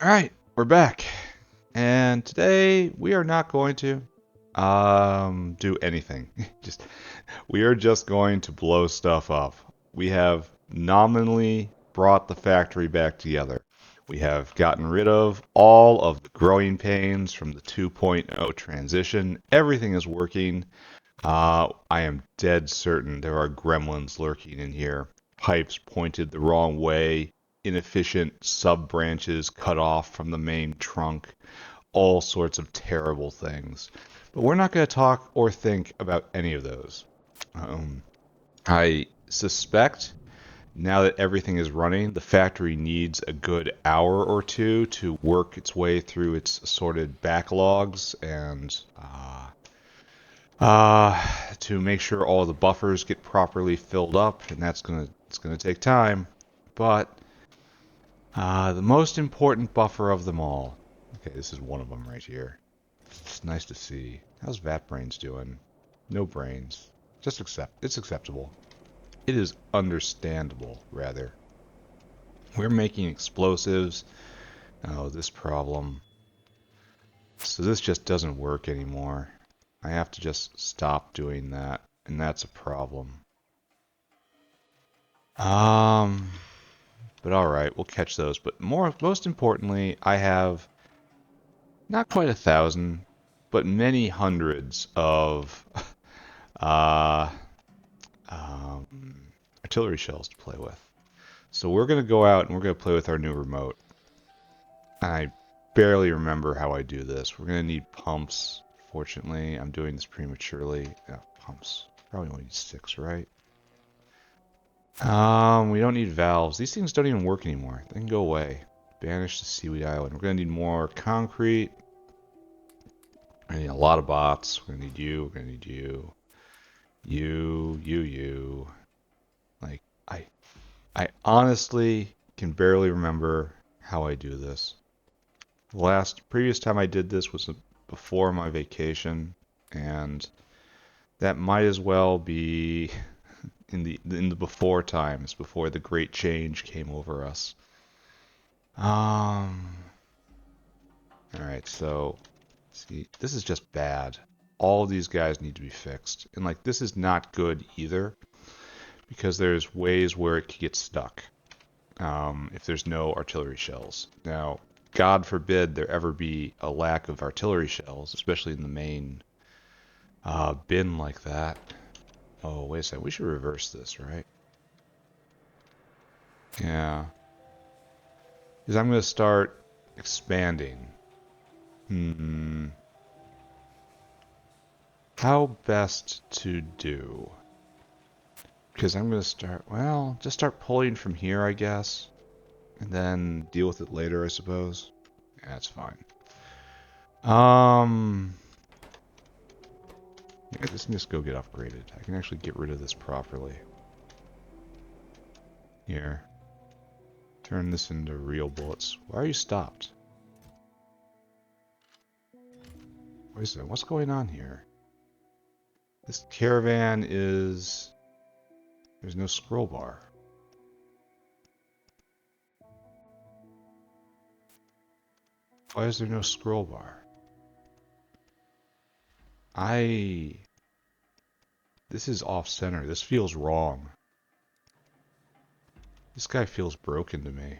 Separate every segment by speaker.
Speaker 1: All right, we're back. And today we are not going to do anything. Just we are just going to blow stuff up. We have nominally brought the factory back together. We have gotten rid of all of the growing pains from the 2.0 transition. Everything is working. I am dead certain there are gremlins lurking in here. Pipes pointed the wrong way, inefficient sub-branches cut off from the main trunk, all sorts of terrible things. But we're not going to talk or think about any of those. Um, I suspect now that everything is running, the factory needs a good hour or two to work its way through its assorted backlogs and to make sure all the buffers get properly filled up, and it's gonna take time. But the most important buffer of them all. Okay, this is one of them right here. It's nice to see. How's Vat Brains doing? No brains. Just accept. It's acceptable. It is understandable, rather. We're making explosives. Oh, this problem. So this just doesn't work anymore. I have to just stop doing that, and that's a problem. Um, but all right, we'll catch those. But most importantly, I have not quite 1,000, but many hundreds of uh, um, artillery shells to play with. So we're gonna go out and we're gonna play with our new remote. I barely remember how I do this. We're gonna need pumps. Fortunately, I'm doing this prematurely. Yeah, pumps. Probably only need 6, right? We don't need valves. These things don't even work anymore. They can go away. Banish to Seaweed Island. We're gonna need more concrete. We're gonna need a lot of bots. We're gonna need you. We're gonna need you. You. Like, I honestly can barely remember how I do this. The previous time I did this was before my vacation, and that might as well be in the before times, before the great change came over us. Um, all right, so see, this is just bad. All of these guys need to be fixed, and like this is not good either because there's ways where it could get stuck if there's no artillery shells. Now, God forbid there ever be a lack of artillery shells, especially in the main bin like that. Oh, wait a second. We should reverse this, right? Yeah. Because I'm going to start expanding. Hmm. How best to do? Because I'm going to start, well, just start pulling from here, I guess. And then deal with it later, I suppose. Yeah, that's fine. Yeah, this can just go get upgraded. I can actually get rid of this properly. Here. Turn this into real bullets. Why are you stopped? What is that? What's going on here? This caravan is... There's no scroll bar. Why is there no scroll bar? This is off-center. This feels wrong. This guy feels broken to me.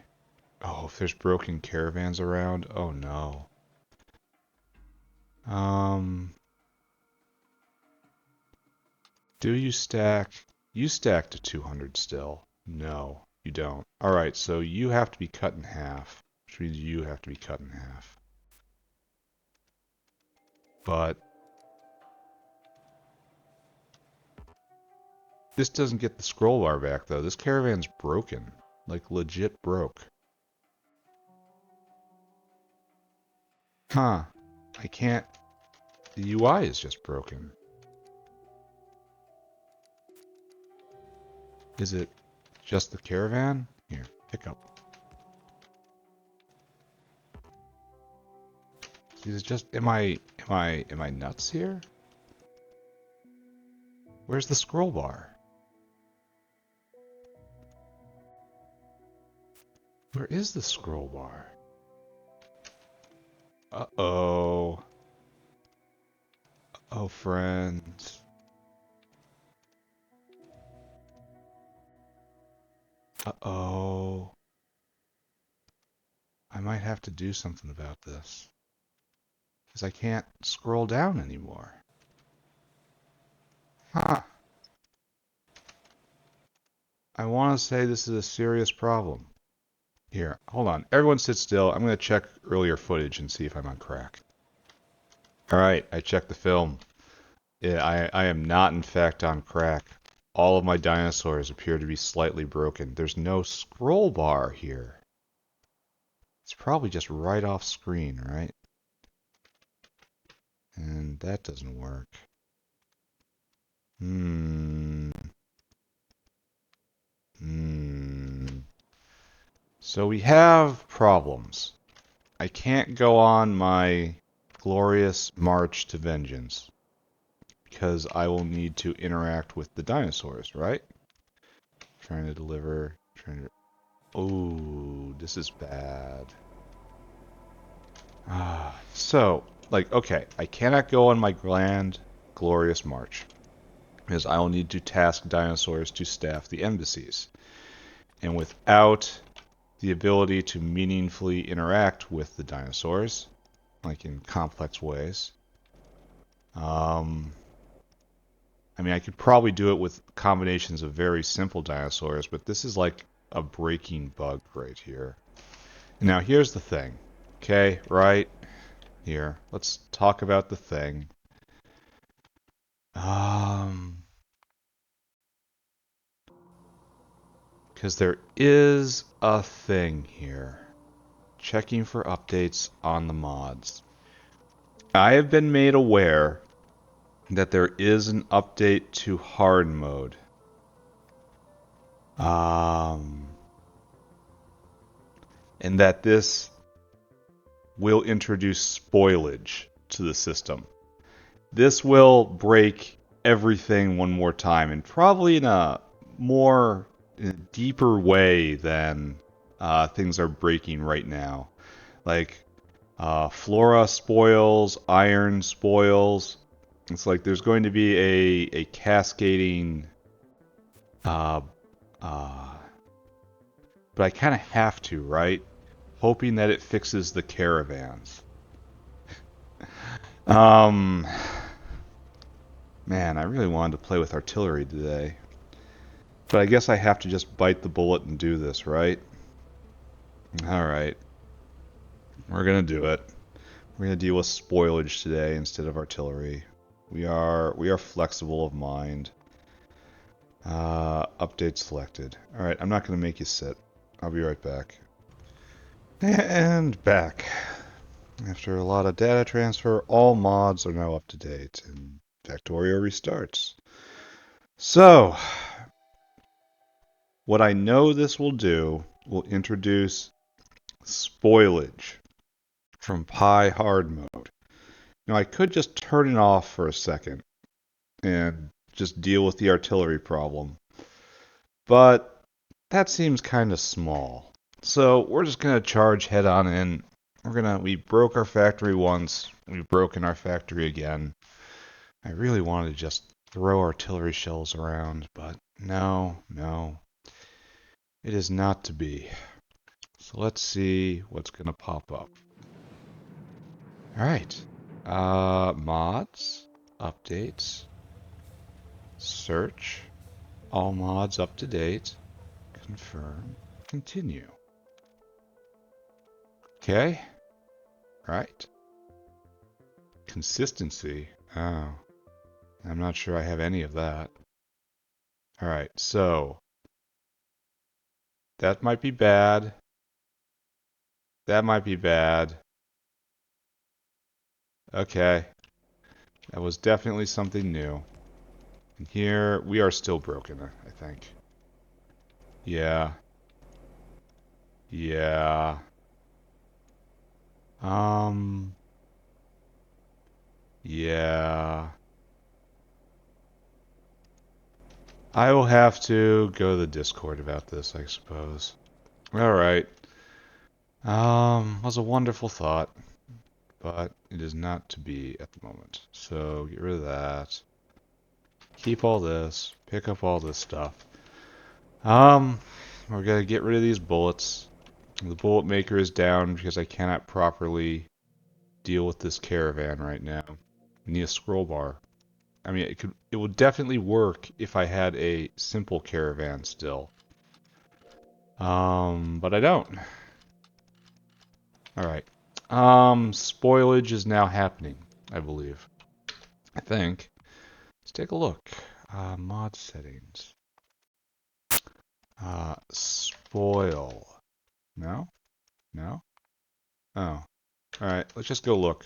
Speaker 1: Oh, if there's broken caravans around, oh no. Um, do you stack? You stack to 200 still. No, you don't. Alright, so you have to be cut in half, which means you have to be cut in half. But this doesn't get the scroll bar back though. This caravan's broken. Like legit broke. Huh. I can't. The UI is just broken. Is it just the caravan? Here, pick up. Is it just am I nuts here? Where's the scroll bar? Where is the scroll bar? Uh-oh. Oh, friends. Uh-oh. I might have to do something about this. Because I can't scroll down anymore. Huh. I want to say this is a serious problem. Here, hold on. Everyone sit still. I'm going to check earlier footage and see if I'm on crack. Alright, I checked the film. Yeah, I am not, in fact, on crack. All of my dinosaurs appear to be slightly broken. There's no scroll bar here. It's probably just right off screen, right? And that doesn't work. Hmm. So we have problems. I can't go on my glorious march to vengeance because I will need to interact with the dinosaurs, right? Trying to deliver, Oh, this is bad. So, like, okay, I cannot go on my grand, glorious march because I will need to task dinosaurs to staff the embassies. And without the ability to meaningfully interact with the dinosaurs, like in complex ways, I mean, I could probably do it with combinations of very simple dinosaurs, but this is like a breaking bug right here. Now, here's the thing. Okay, right here. Let's talk about the thing. Because there is a thing here. Checking for updates on the mods. I have been made aware that there is an update to hard mode. And that this will introduce spoilage to the system. This will break everything one more time, and probably in a deeper way than things are breaking right now. Like flora spoils, iron spoils. It's like there's going to be a cascading. Uh, uh, but I kind of have to, right? Hoping that it fixes the caravans. Um, Man, I really wanted to play with artillery today. But I guess I have to just bite the bullet and do this, right? Alright. We're gonna do it. We're gonna deal with spoilage today instead of artillery. We are flexible of mind. Update selected. Alright, I'm not gonna make you sit. I'll be right back. And back. After a lot of data transfer, all mods are now up to date, and Factorio restarts. So, what I know this will do will introduce spoilage from Pi hard mode. Now, I could just turn it off for a second and just deal with the artillery problem, but that seems kind of small. So we're just going to charge head on in. We broke our factory once, we've broken our factory again. I really wanted to just throw artillery shells around, but no. It is not to be. So let's see what's going to pop up. Alright. Mods, updates, search, all mods up to date, confirm, continue. Okay. Right. Consistency. Oh. I'm not sure I have any of that. Alright, so that might be bad. That might be bad. Okay. That was definitely something new. And here, we are still broken, I think. Yeah. Yeah. Yeah. I will have to go to the Discord about this, I suppose. Alright. Was a wonderful thought. but it is not to be at the moment. So get rid of that. Keep all this. Pick up all this stuff. We're gonna get rid of these bullets. The bullet maker is down because I cannot properly deal with this caravan right now. We need a scroll bar. I mean, it would definitely work if I had a simple caravan still. But I don't. Alright. Spoilage is now happening, I believe. I think. Let's take a look. Mod settings. Spoil. No? No? Oh. Alright, let's just go look.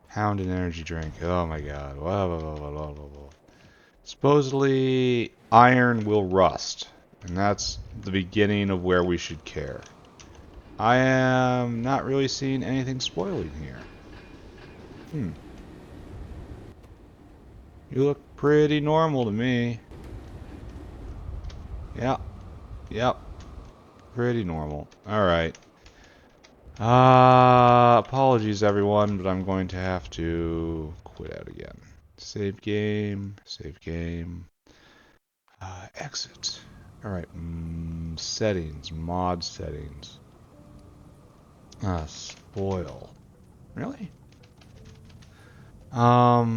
Speaker 1: Hound and energy drink. Oh my god. Whoa, whoa, whoa, whoa, whoa, whoa, whoa. Supposedly, iron will rust. And that's the beginning of where we should care. I am not really seeing anything spoiling here. You look pretty normal to me. Yep. Yep. Pretty normal. Alright. Apologies everyone, but I'm going to have to quit out again. Save game. Save game. Exit. Alright. Settings. Mod settings. Spoil. Really? Huh.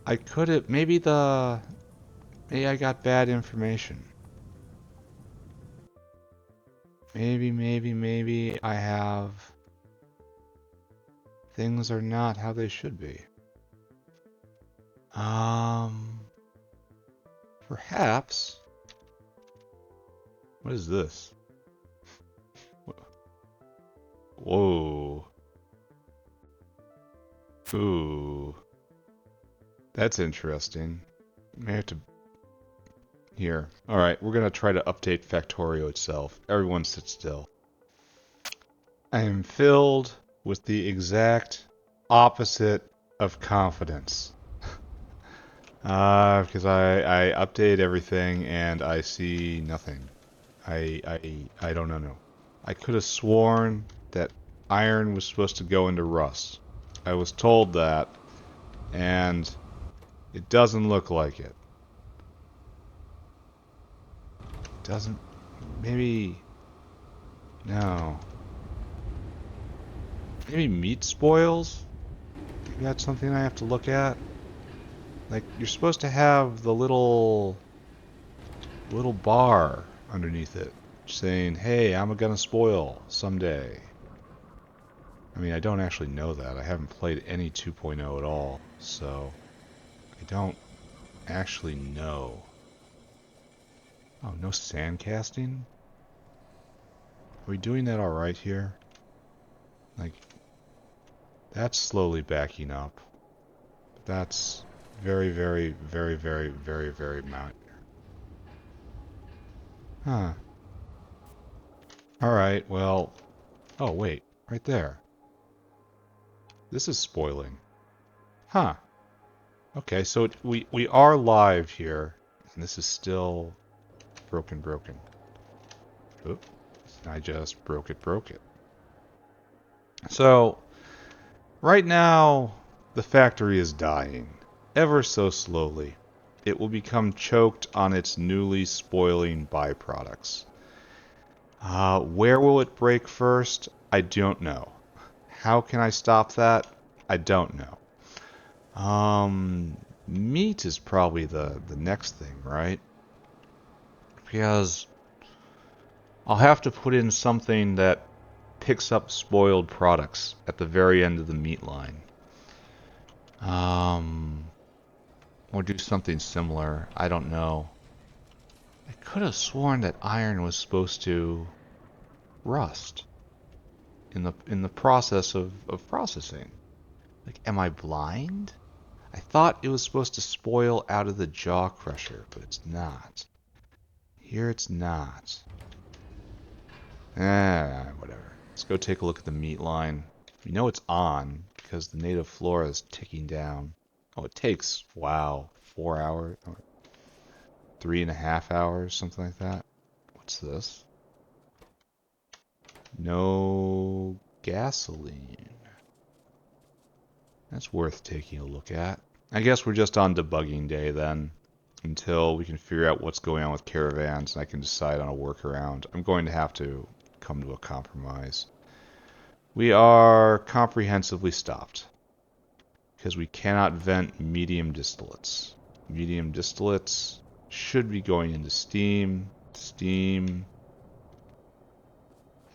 Speaker 1: I could have... Maybe I got bad information. Maybe I have... Things are not how they should be. Perhaps... What is this? Whoa. Ooh. That's interesting. May have to... Here. Alright, we're gonna try to update Factorio itself. Everyone sit still. I am filled with the exact opposite of confidence. Because I update everything and I see nothing. I don't know. I could have sworn that iron was supposed to go into rust. I was told that, and it doesn't look like it. Doesn't... Maybe... No. Maybe meat spoils? Maybe that's something I have to look at? Like, you're supposed to have the little bar underneath it saying, hey, I'm gonna spoil someday. I mean, I don't actually know that. I haven't played any 2.0 at all, so I don't actually know. Oh, no sand casting? Are we doing that alright here? Like, that's slowly backing up. That's very, very, very, very, very, very minor. Huh. Alright, well... Oh, wait. Right there. This is spoiling. Huh. Okay, so we are live here. And this is still... broken. Oops. I just broke it. So, right now, the factory is dying. Ever so slowly. It will become choked on its newly spoiling byproducts. Where will it break first? I don't know. How can I stop that? I don't know. Meat is probably the next thing, right? Because I'll have to put in something that picks up spoiled products at the very end of the meat line. Or do something similar. I don't know. I could have sworn that iron was supposed to rust in the process of processing. Like, am I blind? I thought it was supposed to spoil out of the jaw crusher, but it's not. Here it's not. Whatever. Let's go take a look at the meat line. We know it's on because the native flora is ticking down. Oh, it takes, wow, 4 hours, or 3.5 hours, something like that. What's this? No gasoline. That's worth taking a look at. I guess we're just on debugging day then, until we can figure out what's going on with Caravans and I can decide on a workaround. I'm going to have to come to a compromise. We are comprehensively stopped because we cannot vent medium distillates. Medium distillates should be going into steam, steam,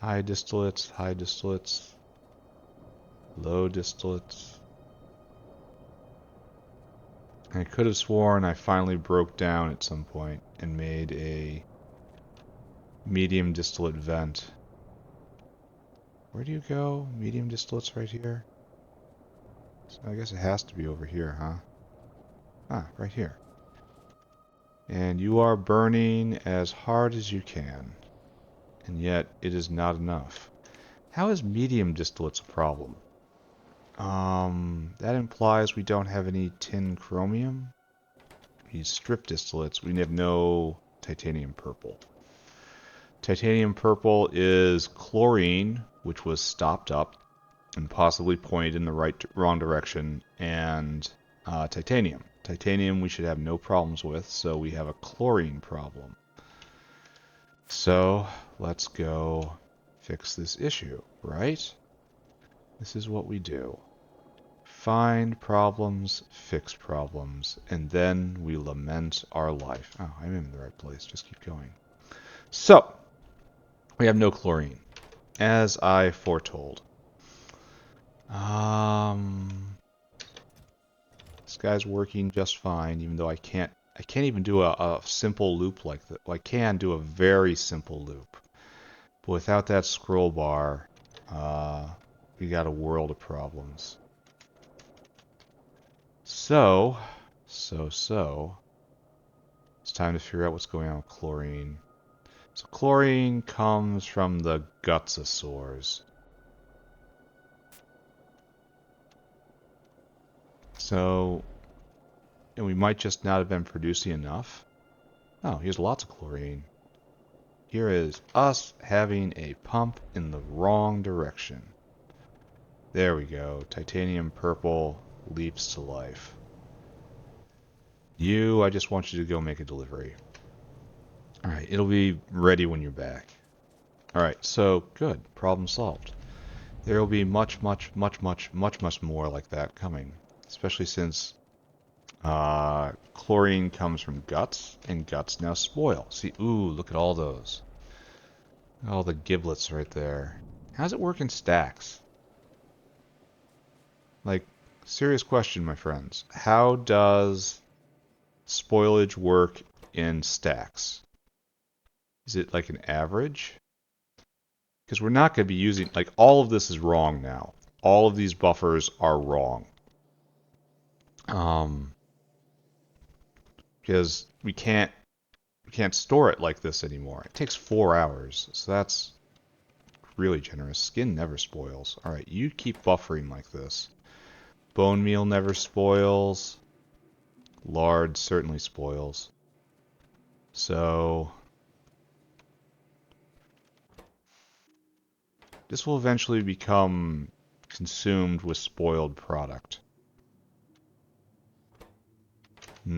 Speaker 1: high distillates, low distillates. I could have sworn I finally broke down at some point and made a medium distillate vent. Where do you go? Medium distillates right here? So I guess it has to be over here, huh? Ah, right here. And you are burning as hard as you can. And yet it is not enough. How is medium distillates a problem? That implies we don't have any tin chromium. These strip distillates, we have no titanium purple. Titanium purple is chlorine, which was stopped up and possibly pointed in the wrong direction, and titanium. Titanium we should have no problems with, so we have a chlorine problem. So let's go fix this issue, right? This is what we do. Find problems, fix problems, and then we lament our life. Oh, I'm in the right place. Just keep going. So, we have no chlorine, as I foretold. This guy's working just fine, even though I can't even do a simple loop like that. Well, I can do a very simple loop, but without that scroll bar, we got a world of problems. So, it's time to figure out what's going on with chlorine. So chlorine comes from the gutsosaurs. So, and we might just not have been producing enough. Oh, here's lots of chlorine. Here is us having a pump in the wrong direction. There we go. Titanium purple leaps to life. You, I just want you to go make a delivery. Alright, it'll be ready when you're back. Alright, so good. Problem solved. There will be much more like that coming. Especially since chlorine comes from guts, and guts now spoil. See, ooh, look at all those. All the giblets right there. How does it work in stacks? Like, serious question, my friends. How does spoilage work in stacks? Is it like an average? Because we're not going to be using, like, all of this is wrong now. All of these buffers are wrong. Because we can't store it like this anymore. It takes 4 hours, so that's really generous. Skin never spoils. Alright, you keep buffering like this. Bone meal never spoils. Lard certainly spoils. So this will eventually become consumed with spoiled product. Why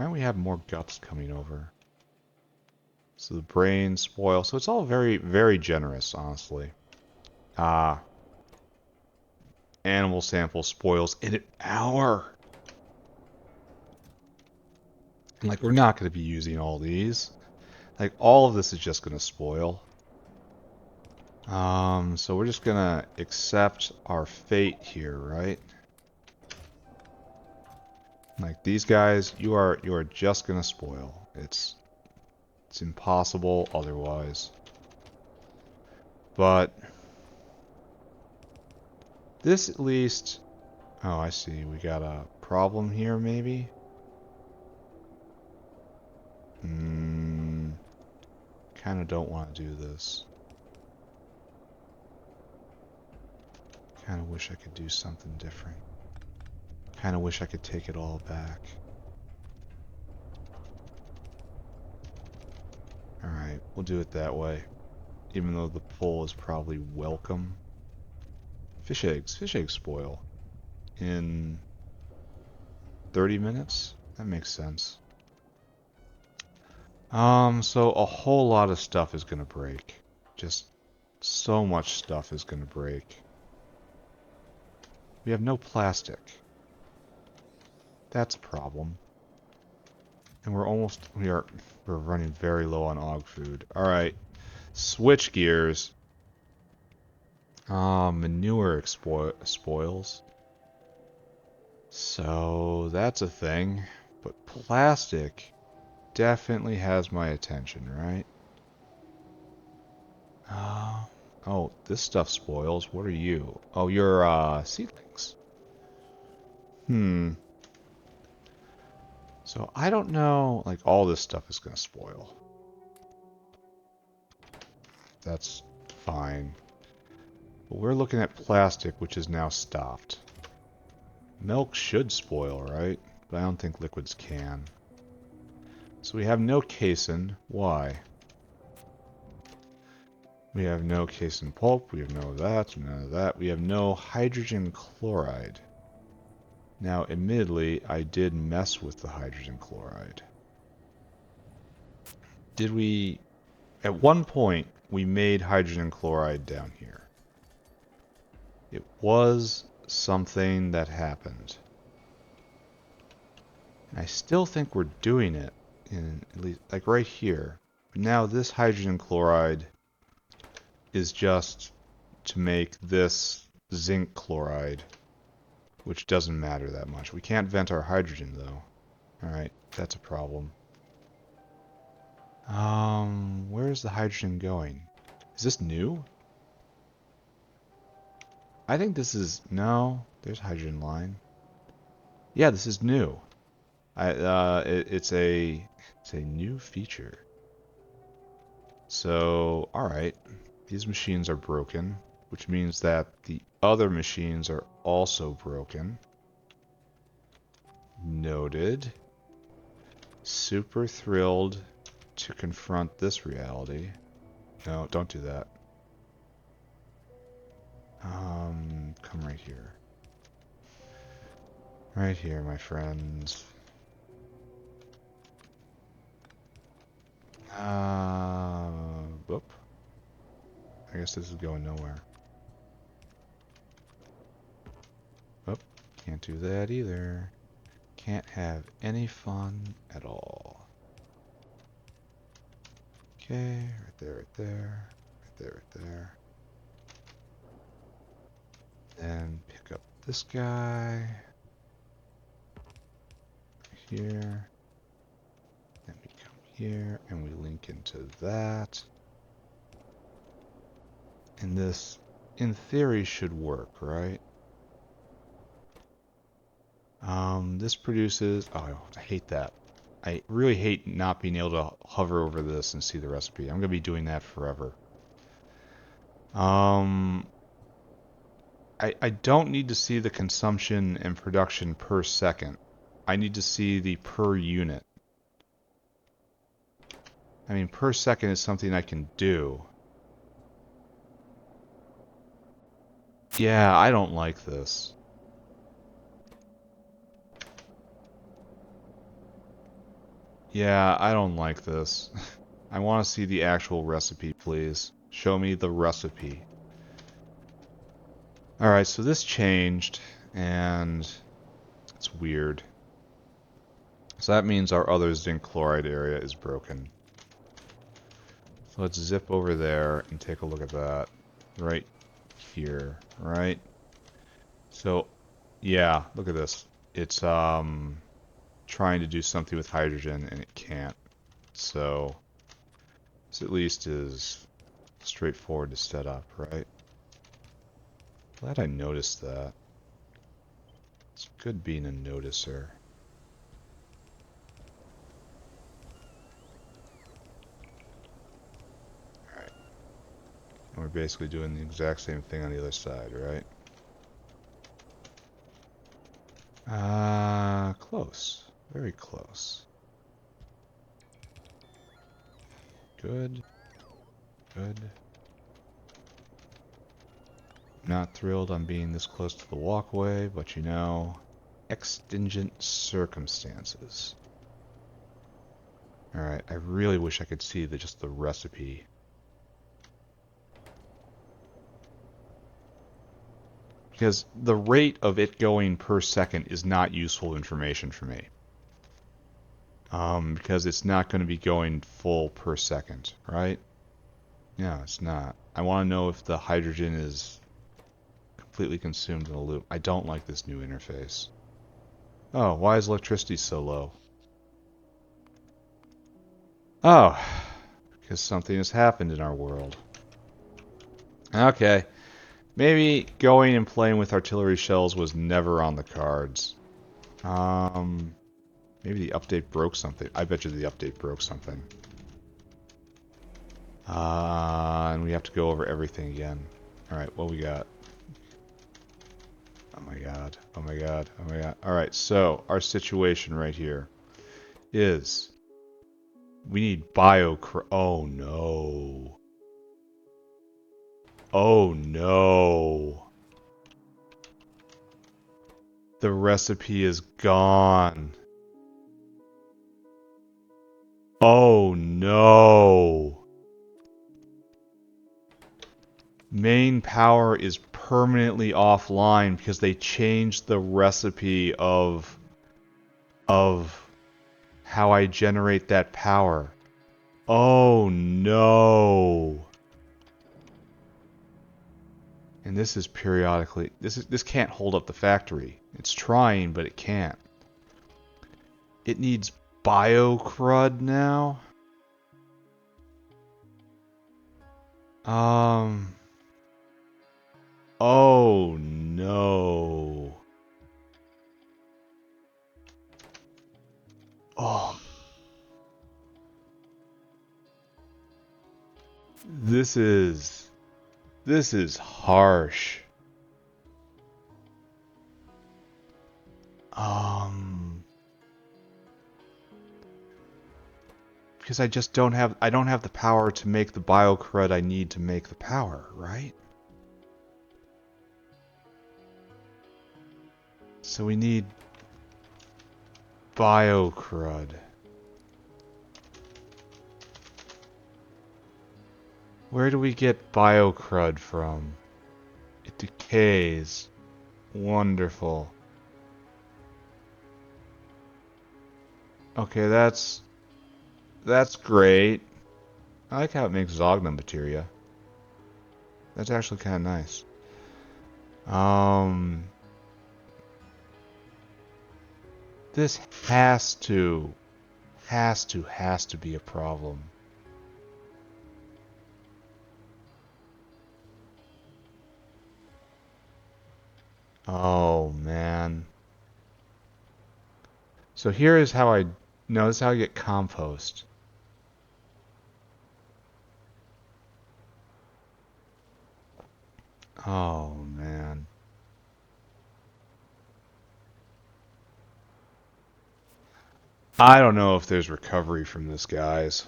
Speaker 1: don't we have more guts coming over? So the brain spoil. So it's all very generous, honestly. Animal sample spoils in an hour. And like, we're not going to be using all these. Like, all of this is just going to spoil. So we're just going to accept our fate here, right? Like, these guys, you are just going to spoil. It's impossible otherwise. But this at least... Oh, I see. We got a problem here, maybe? Kind of don't want to do this. Kind of wish I could do something different. Kind of wish I could take it all back. Alright. Alright, we'll do it that way. Even though the pull is probably welcome. Fish eggs. Fish eggs spoil in 30 minutes? That makes sense. So a whole lot of stuff is gonna break. Just so much stuff is gonna break. We have no plastic. That's a problem. And we're running very low on og food. Alright. Switch gears. Manure spoils. So that's a thing. But plastic definitely has my attention, right? Oh, this stuff spoils. What are you? Oh, you're seedlings. So I don't know, like all this stuff is gonna spoil. That's fine. But we're looking at plastic, which is now stopped. Milk should spoil, right? But I don't think liquids can. So we have no casein. Why? We have no casein pulp. We have none of that. None of that. We have no hydrogen chloride. Now, admittedly, I did mess with the hydrogen chloride. Did we... At one point, we made hydrogen chloride down here. It was something that happened. And I still think we're doing it, in at least, like right here. But now this hydrogen chloride is just to make this zinc chloride, which doesn't matter that much. We can't vent our hydrogen, though. Alright, that's a problem. Where's the hydrogen going? Is this new? I think this is... No, there's hydrogen line. Yeah, this is new. It's a new feature. So, alright. These machines are broken, which means that the other machines are also broken. Noted. Super thrilled to confront this reality. No, don't do that. Come right here. Right here, my friends. Whoop. I guess this is going nowhere. Whoop. Can't do that either. Can't have any fun at all. Okay, right there, right there. Right there, right there. Then pick up this guy. Here. Then we come here and we link into that. And this, in theory, should work, right? This produces... Oh, I hate that. I really hate not being able to hover over this and see the recipe. I'm going to be doing that forever. I don't need to see the consumption and production per second. I need to see the per unit. I mean, per second is something I can do. Yeah, I don't like this. Yeah, I don't like this. I want to see the actual recipe, please. Show me the recipe. Alright, so this changed, and it's weird. So that means our other zinc chloride area is broken. So let's zip over there and take a look at that. Right here, right? So, yeah, look at this. It's trying to do something with hydrogen, and it can't. So, this at least is straightforward to set up, right? Glad I noticed that. It's good being a noticer. Alright. And we're basically doing the exact same thing on the other side, right? Close. Very close. Good. Good. Not thrilled on being this close to the walkway, but you know, extingent circumstances. Alright, I really wish I could see just the recipe. Because the rate of it going per second is not useful information for me. Because it's not going to be going full per second, right? Yeah, it's not. I want to know if the hydrogen is completely consumed in a loop. I don't like this new interface. Oh, why is electricity so low? Oh, because something has happened in our world. Okay. Maybe going and playing with artillery shells was never on the cards. Maybe the update broke something. I bet you the update broke something. And we have to go over everything again. Alright, what we got? Oh my god. Oh my god. Oh my god. Alright, so our situation right here is we need oh no. Oh no. The recipe is gone. Oh no. Main power is permanently offline because they changed the recipe of how I generate that power. Oh no. And this is periodically this can't hold up the factory. It's trying, but it can't. It needs biocrud now. Oh no. Oh. This is harsh. Because I just don't have the power to make the biocrud I need to make the power, right? So we need biocrud. Where do we get biocrud from? It decays. Wonderful. Okay, that's great. I like how it makes Zogna materia. That's actually kind of nice. This has to be a problem. Oh man. So here is how this is how I get compost. Oh man. I don't know if there's recovery from this, guys.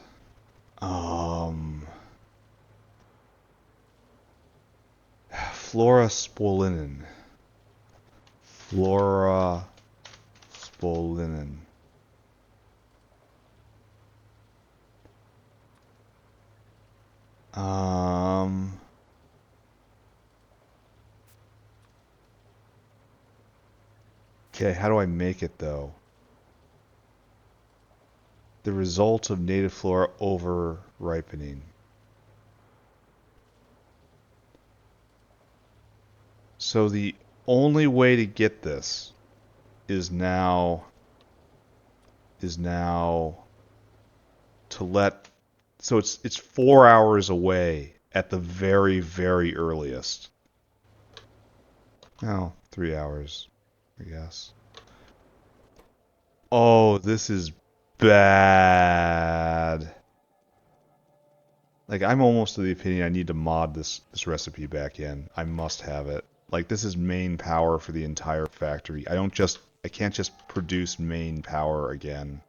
Speaker 1: Flora spolinin. Flora spolinin. Okay, how do I make it though? The result of native flora over ripening. So the only way to get this is now to let, so it's 4 hours away at the very, very earliest. No, 3 hours, I guess. Oh, this is bad. Like, I'm almost of the opinion I need to mod this recipe back in. I must have it. Like, this is main power for the entire factory. I can't just produce main power again.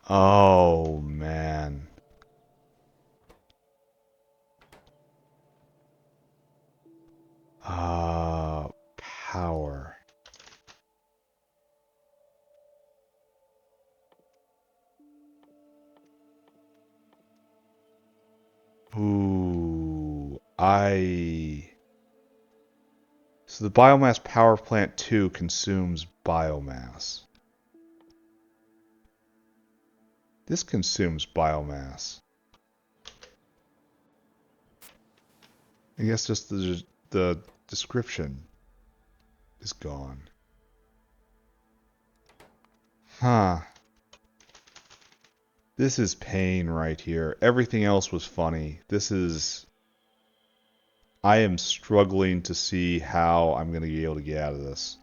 Speaker 1: Oh, man. Ooh, So the biomass power plant 2 consumes biomass. This consumes biomass. I guess just the description is gone. Huh. This is pain right here. Everything else was funny. I am struggling to see how I'm going to be able to get out of this.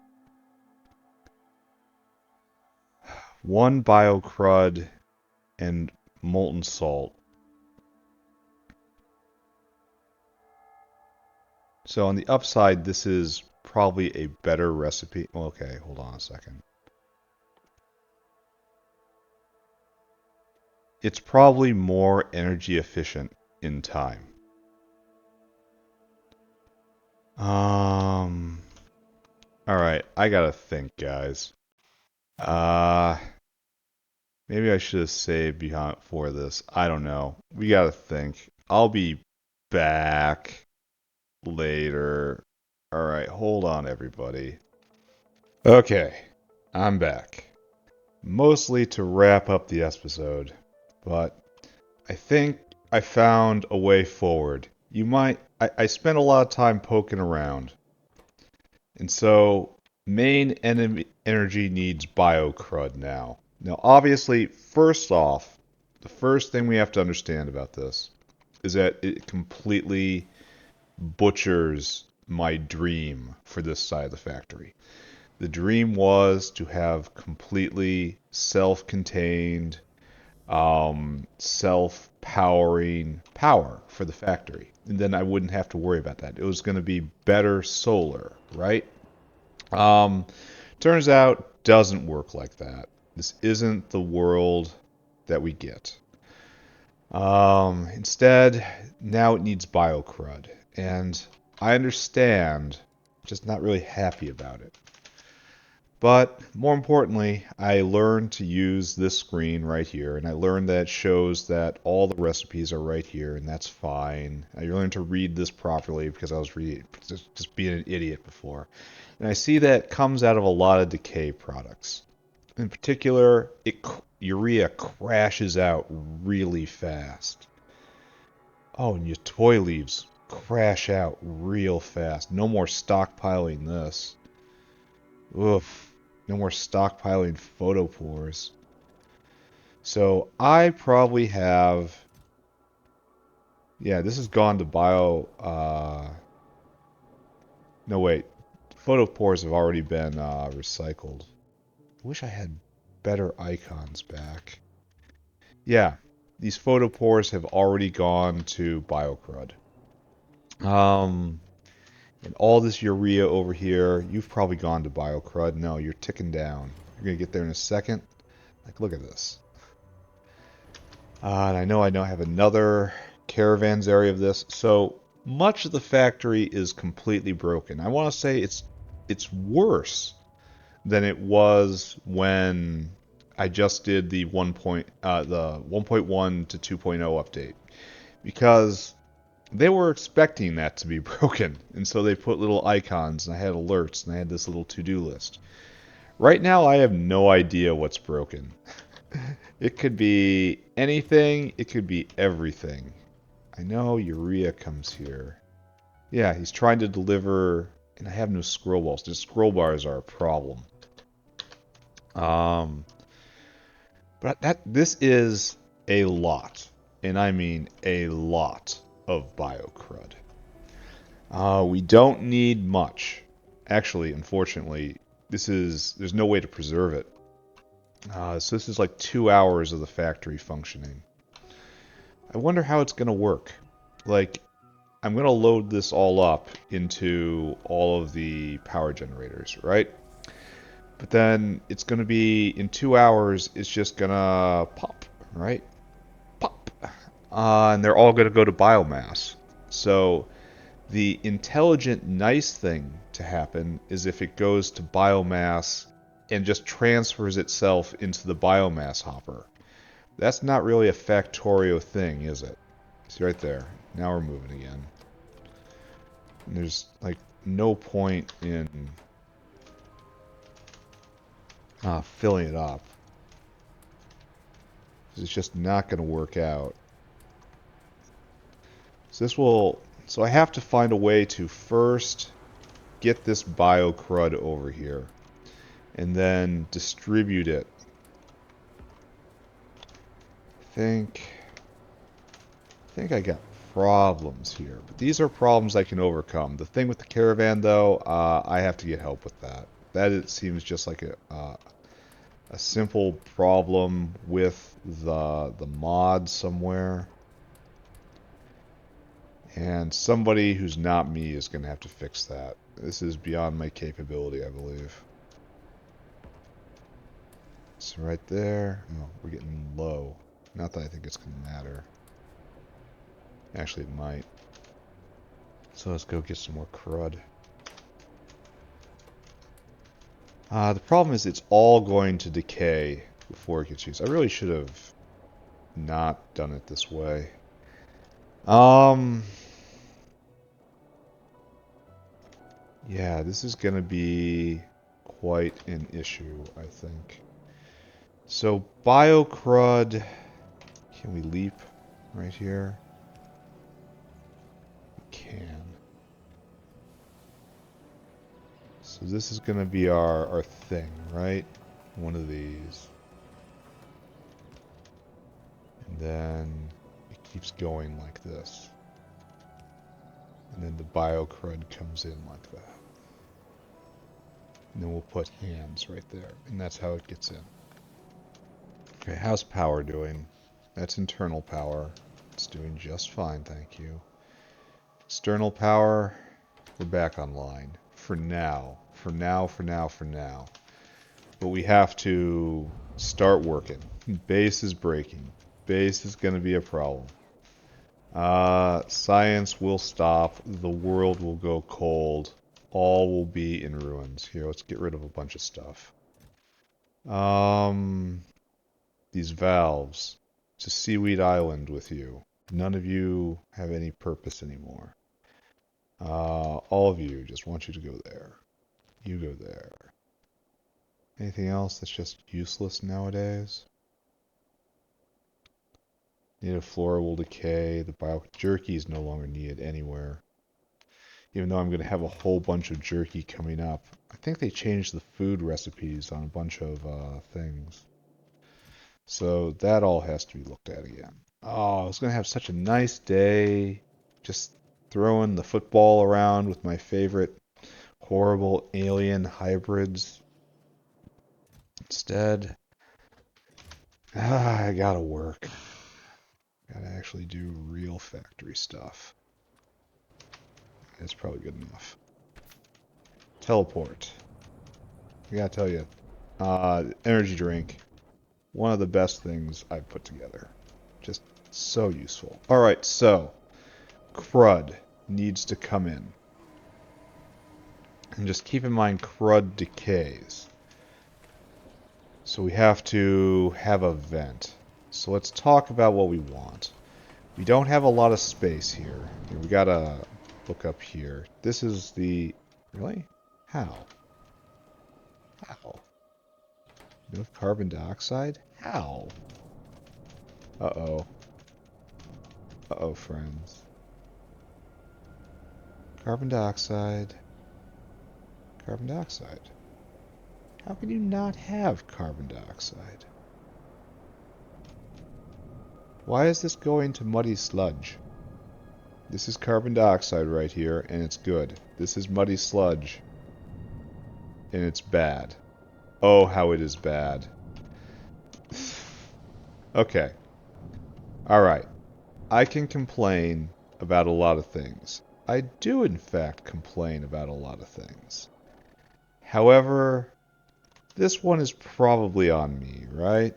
Speaker 1: One bio crud and molten salt. So on the upside, this is probably a better recipe. Okay, hold on a second. It's probably more energy efficient in time. Alright, I gotta think, guys. Maybe I should have saved behind for this. I don't know. We gotta think. I'll be back later. Alright, hold on, everybody. Okay, I'm back. Mostly to wrap up the episode, but I think I found a way forward. I spent a lot of time poking around. And so, main enemy energy needs bio-crud now. Now, obviously, first off, the first thing we have to understand about this is that it completely butchers my dream for this side of the factory. The dream was to have completely self-contained, self-powering power for the factory. And then I wouldn't have to worry about that. It was going to be better solar, right? Um, Turns out, doesn't work like that. This isn't the world that we get. Instead, now it needs biocrud. And I understand, just not really happy about it. But more importantly, I learned to use this screen right here, and I learned that it shows that all the recipes are right here, and that's fine. I learned to read this properly because I was just being an idiot before. And I see that it comes out of a lot of decay products. In particular, urea crashes out really fast. Oh, and your toy leaves crash out real fast. No more stockpiling this. Oof. No more stockpiling photopores. So I probably have... Yeah, this has gone to bio... No, wait. Photopores have already been recycled. I wish I had better icons back. Yeah, these photopores have already gone to biocrud. And all this urea over here, you've probably gone to biocrud. No, you're ticking down. You're going to get there in a second. Like, look at this. And I know I have another caravans area of this. So much of the factory is completely broken. I want to say it's worse than it was when I just did the 1.1 to 2.0 update, because they were expecting that to be broken, and so they put little icons, and I had alerts, and I had this little to-do list. Right now, I have no idea what's broken. It could be anything, it could be everything. I know urea comes here. Yeah, he's trying to deliver, and I have no scroll balls. The scroll bars are a problem. But this is a lot, and I mean a lot of biocrud. We don't need much. Actually, unfortunately, there's no way to preserve it. So this is like 2 hours of the factory functioning. I wonder how it's going to work. Like, I'm going to load this all up into all of the power generators, right? But then it's going to be, in 2 hours, it's just going to pop, right? Pop. And they're all going to go to biomass. So the intelligent, nice thing to happen is if it goes to biomass and just transfers itself into the biomass hopper. That's not really a Factorio thing, is it? See right there. Now we're moving again. And there's like no point in filling it up. It's just not going to work out. So this will... So I have to find a way to first get this bio crud over here. And then distribute it. I think I got problems here. But these are problems I can overcome. The thing with the caravan, though, I have to get help with that. That it seems just like a simple problem with the mod somewhere. And somebody who's not me is going to have to fix that. This is beyond my capability, I believe. So right there. Oh, we're getting low. Not that I think it's going to matter. Actually, it might. So let's go get some more crud. The problem is it's all going to decay before it gets used. I really should have not done it this way. Yeah, this is going to be quite an issue, I think. So, BioCrud, can we leap right here? We can. So this is going to be our thing, right? One of these. And then it keeps going like this. And then the BioCrud comes in like that. And then we'll put hands right there. And that's how it gets in. Okay, how's power doing? That's internal power. It's doing just fine, thank you. External power, we're back online. For now. For now. But we have to start working. Base is breaking. Base is going to be a problem. Science will stop. The world will go cold. All will be in ruins. Here, let's get rid of a bunch of stuff. These valves. To Seaweed Island with you. None of you have any purpose anymore. All of you, just want you to go there. You go there. Anything else that's just useless nowadays? Native flora will decay. The bio jerky is no longer needed anywhere. Even though I'm going to have a whole bunch of jerky coming up. I think they changed the food recipes on a bunch of things. So that all has to be looked at again. Oh, I was going to have such a nice day. Just throwing the football around with my favorite horrible alien hybrids. Instead, I gotta work. Gotta actually do real factory stuff. That's probably good enough. Teleport. I gotta tell you, energy drink, one of the best things I've put together. Just so useful. Alright, so, crud needs to come in. And just keep in mind crud decays. So we have to have a vent. So let's talk about what we want. We don't have a lot of space here. We gotta look up here. This is the... Really? How? How? No carbon dioxide? How? Uh-oh. Uh-oh, friends. Carbon dioxide. Carbon dioxide. How can you not have carbon dioxide? Why is this going to muddy sludge? This is carbon dioxide right here, and it's good. This is muddy sludge, and it's bad. Oh, how it is bad. Okay. Alright. I can complain about a lot of things. I do, in fact, complain about a lot of things. However, this one is probably on me, right?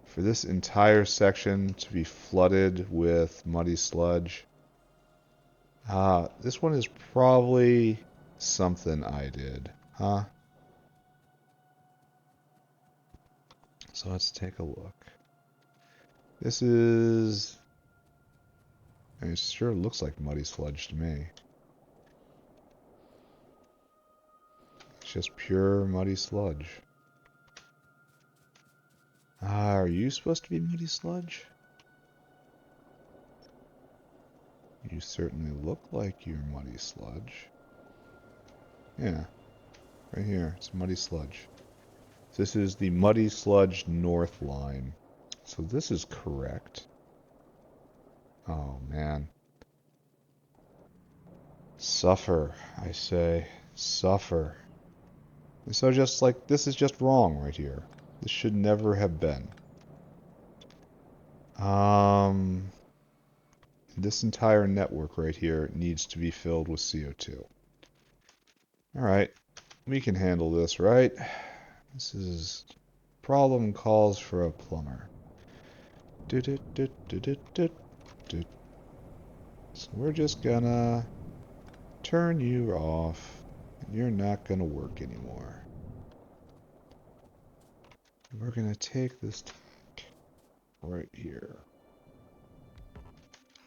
Speaker 1: For this entire section to be flooded with muddy sludge. This one is probably something I did, huh? So let's take a look. This is... It sure looks like muddy sludge to me. It's just pure muddy sludge. Are you supposed to be muddy sludge? You certainly look like you're muddy sludge. Yeah, right here. It's muddy sludge. This is the muddy sludge north line. So this is correct. Oh, man. Suffer, I say. Suffer. And so just like, this is just wrong right here. This should never have been. This entire network right here needs to be filled with CO2. Alright, we can handle this, right? This is... Problem calls for a plumber. So we're just gonna turn you off. And you're not gonna work anymore. We're gonna take this tank right here.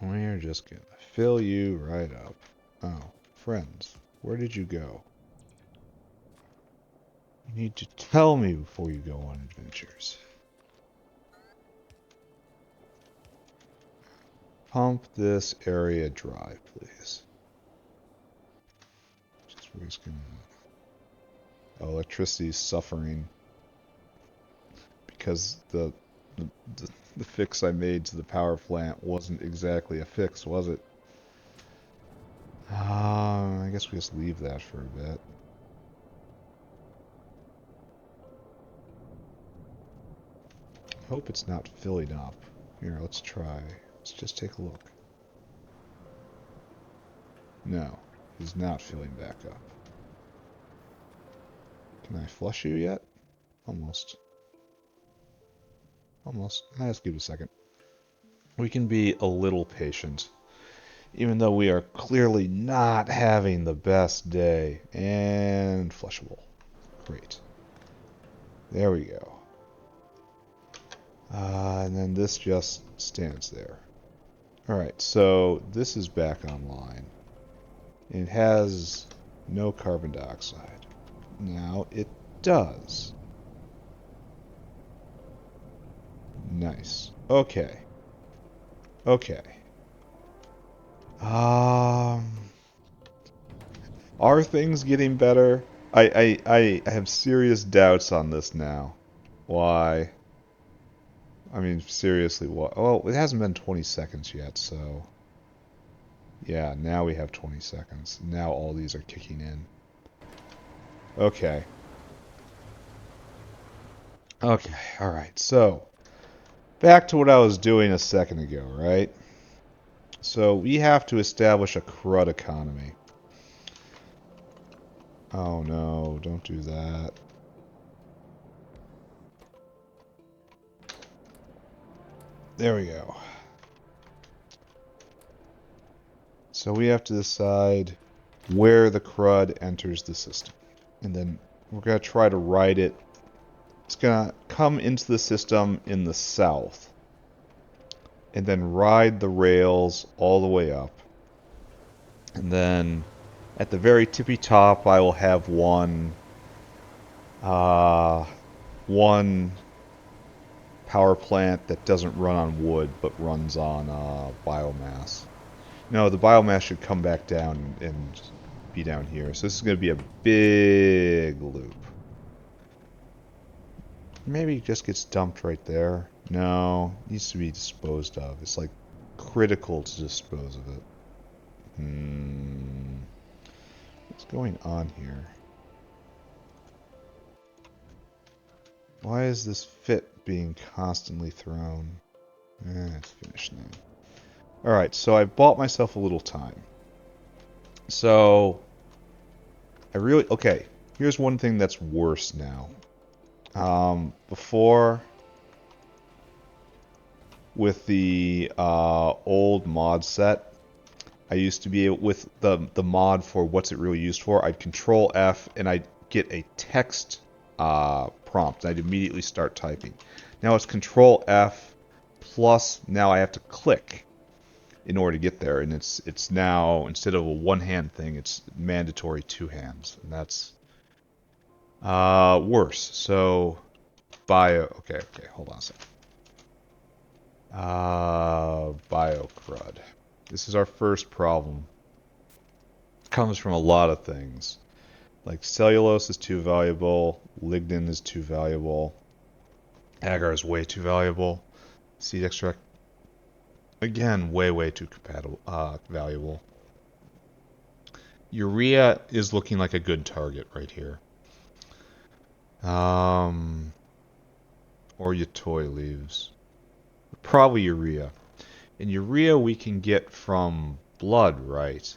Speaker 1: We're just gonna fill you right up. Oh, friends, where did you go? You need to tell me before you go on adventures. Pump this area dry, please. We're just gonna... Oh, electricity's suffering because the fix I made to the power plant wasn't exactly a fix, was it? I guess we just leave that for a bit. Hope it's not filling up. Here, let's try. Let's just take a look. No, it's not filling back up. Can I flush you yet? Almost. Almost. Let's give it a second. We can be a little patient. Even though we are clearly not having the best day. And flushable. Great. There we go. And then this just stands there. Alright, so this is back online. It has no carbon dioxide. Now it does. Nice. Okay. Okay. Are things getting better? I have serious doubts on this now. Why? I mean, seriously, what? Well, it hasn't been 20 seconds yet, so... Yeah, now we have 20 seconds. Now all these are kicking in. Okay. Okay, alright, so... Back to what I was doing a second ago, right? So, we have to establish a crud economy. Oh no, don't do that. There we go. So we have to decide where the crud enters the system. And then we're going to try to ride it. It's going to come into the system in the south. And then ride the rails all the way up. And then at the very tippy top, I will have one power plant that doesn't run on wood, but runs on biomass. No, the biomass should come back down and be down here. So this is going to be a big loop. Maybe it just gets dumped right there. No, it needs to be disposed of. It's like critical to dispose of it. What's going on here? Why is this fit being constantly thrown? It's finished now. Alright, so I bought myself a little time. So, okay, here's one thing that's worse now. Before, with the old mod set, I used to be able, with the mod for what's it really used for, I'd control F and I'd get a text prompt. I'd immediately start typing. Now it's control F plus now I have to click in order to get there, and it's now, instead of a one-hand thing, it's mandatory two hands, and that's worse. So okay, hold on a second. Bio crud. This is our first problem. It comes from a lot of things. Like cellulose is too valuable, lignin is too valuable, agar is way too valuable, seed extract, again, way too valuable. Urea is looking like a good target right here. Or your toy leaves. Probably urea. And urea we can get from blood, right?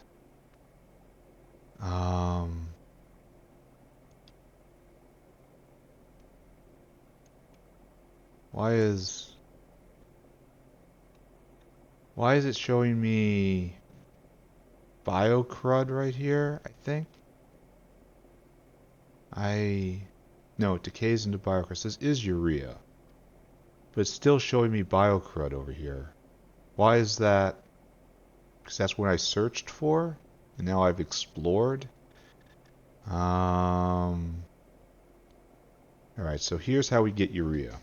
Speaker 1: Why is it showing me biocrud right here, I think? No, it decays into biocrud. This is urea. But it's still showing me biocrud over here. Why is that? Because that's what I searched for, and now I've explored. Alright, so here's how we get urea.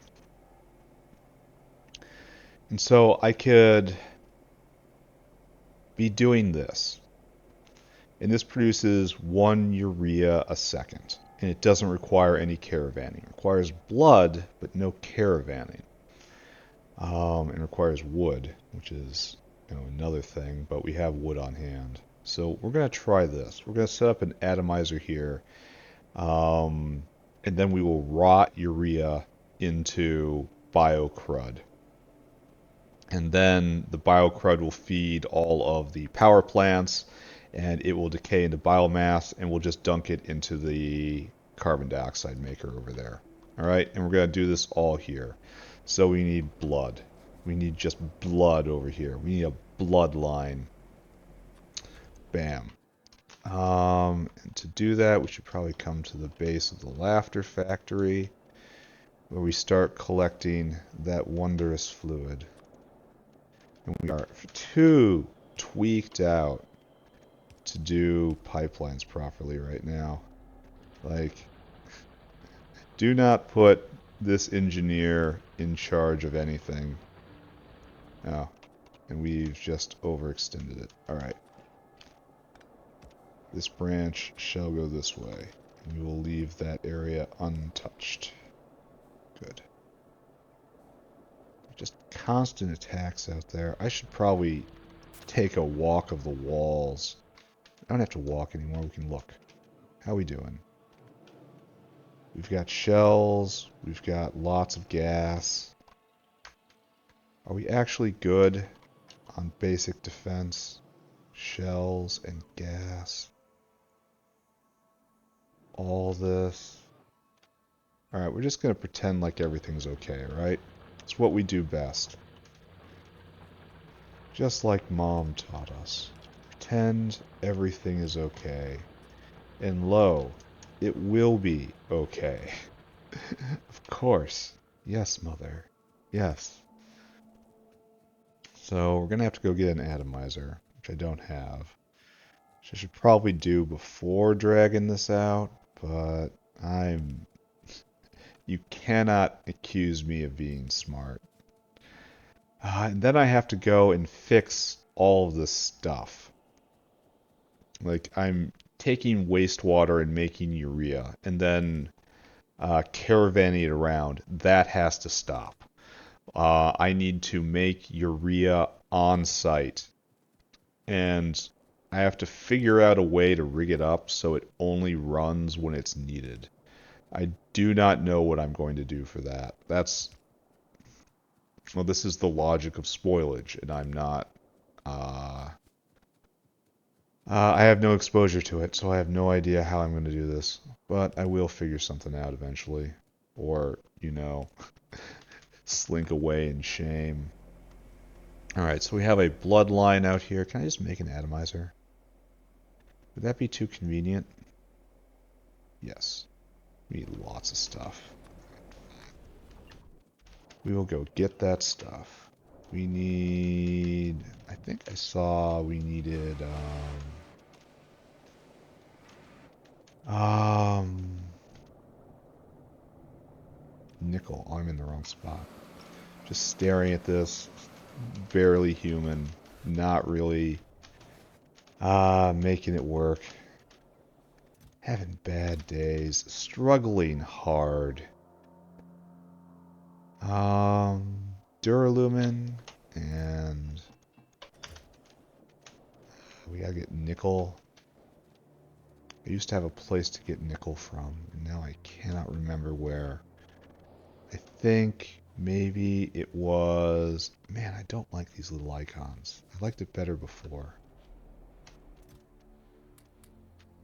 Speaker 1: And so I could be doing this. And this produces 1 urea a second. And it doesn't require any caravanning. It requires blood, but no caravanning. It requires wood, which is another thing, but we have wood on hand. So we're going to try this. We're going to set up an atomizer here. And then we will rot urea into biocrud. And then the biocrud will feed all of the power plants, and it will decay into biomass, and we'll just dunk it into the carbon dioxide maker over there. All right, and we're going to do this all here. So we need blood. We need just blood over here. We need a bloodline. Bam. And to do that, we should probably come to the base of the laughter factory, where we start collecting that wondrous fluid. And we are too tweaked out to do pipelines properly right now. Like, do not put this engineer in charge of anything. Oh, and we've just overextended it. Alright. This branch shall go this way, and we will leave that area untouched. Good. Just constant attacks out there. I should probably take a walk of the walls. I don't have to walk anymore, we can look. How are we doing? We've got shells, we've got lots of gas. Are we actually good on basic defense? Shells and gas. All this. Alright, we're just going to pretend like everything's okay, right? It's what we do best. Just like Mom taught us. Pretend everything is okay. And lo, it will be okay. Of course. Yes, Mother. Yes. So we're going to have to go get an atomizer, which I don't have. Which I should probably do before dragging this out, but you cannot accuse me of being smart. And then I have to go and fix all of this stuff. Like, I'm taking wastewater and making urea, and then caravanning it around. That has to stop. I need to make urea on site, and I have to figure out a way to rig it up so it only runs when it's needed. I do not know what I'm going to do for that. Well, this is the logic of spoilage, and I'm not, I have no exposure to it, so I have no idea how I'm going to do this. But I will figure something out eventually. Or, slink away in shame. Alright, so we have a bloodline out here. Can I just make an atomizer? Would that be too convenient? Yes. We need lots of stuff. We will go get that stuff. We need... I think I saw we needed... nickel. Oh, I'm in the wrong spot. Just staring at this. Barely human. Not really making it work. Having bad days. Struggling hard. Duralumin. And we gotta get nickel. I used to have a place to get nickel from, and now I cannot remember where. I think maybe it was... Man, I don't like these little icons. I liked it better before.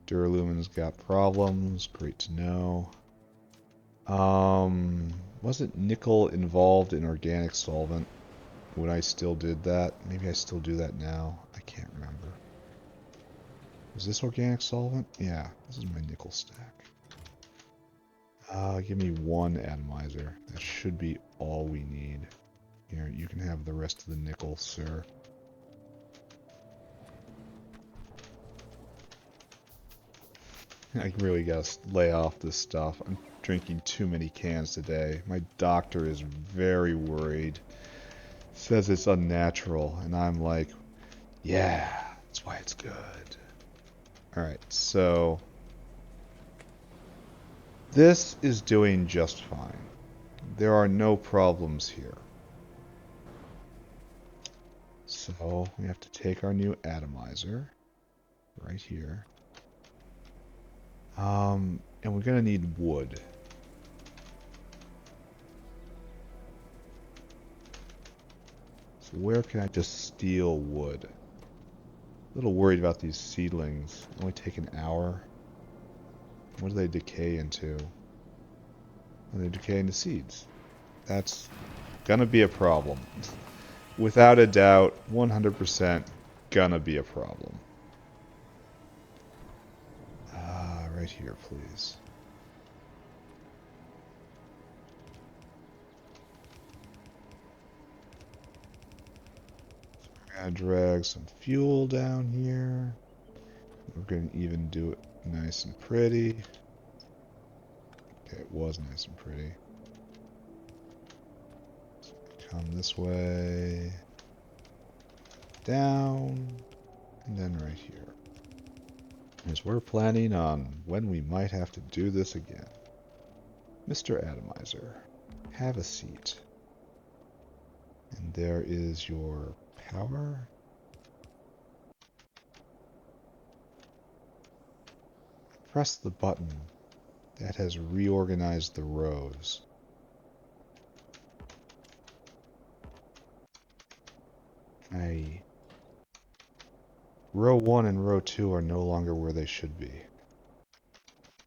Speaker 1: Duralumin's got problems. Great to know. Wasn't nickel involved in organic solvent when I still did that? Maybe I still do that now. I can't remember. Is this organic solvent? Yeah, this is my nickel stack. Give me one atomizer. That should be all we need. Here, you can have the rest of the nickel, sir. I really gotta lay off this stuff. I'm drinking too many cans today. My doctor is very worried. Says it's unnatural, and I'm like, yeah, that's why it's good. Alright, so... This is doing just fine. There are no problems here. So we have to take our new atomizer right here. And we're gonna need wood. So where can I just steal wood? A little worried about these seedlings. Only take an hour. What do they decay into? They decay into seeds. That's gonna be a problem. Without a doubt, 100% gonna be a problem. Right here, please. So we're gonna drag some fuel down here. We're gonna even do it nice and pretty. Okay, it was nice and pretty. So come this way, down, and then right here. As we're planning on when we might have to do this again. Mr. Atomizer, have a seat. And there is your power. Press the button. That has reorganized the rows. Row 1 and row 2 are no longer where they should be.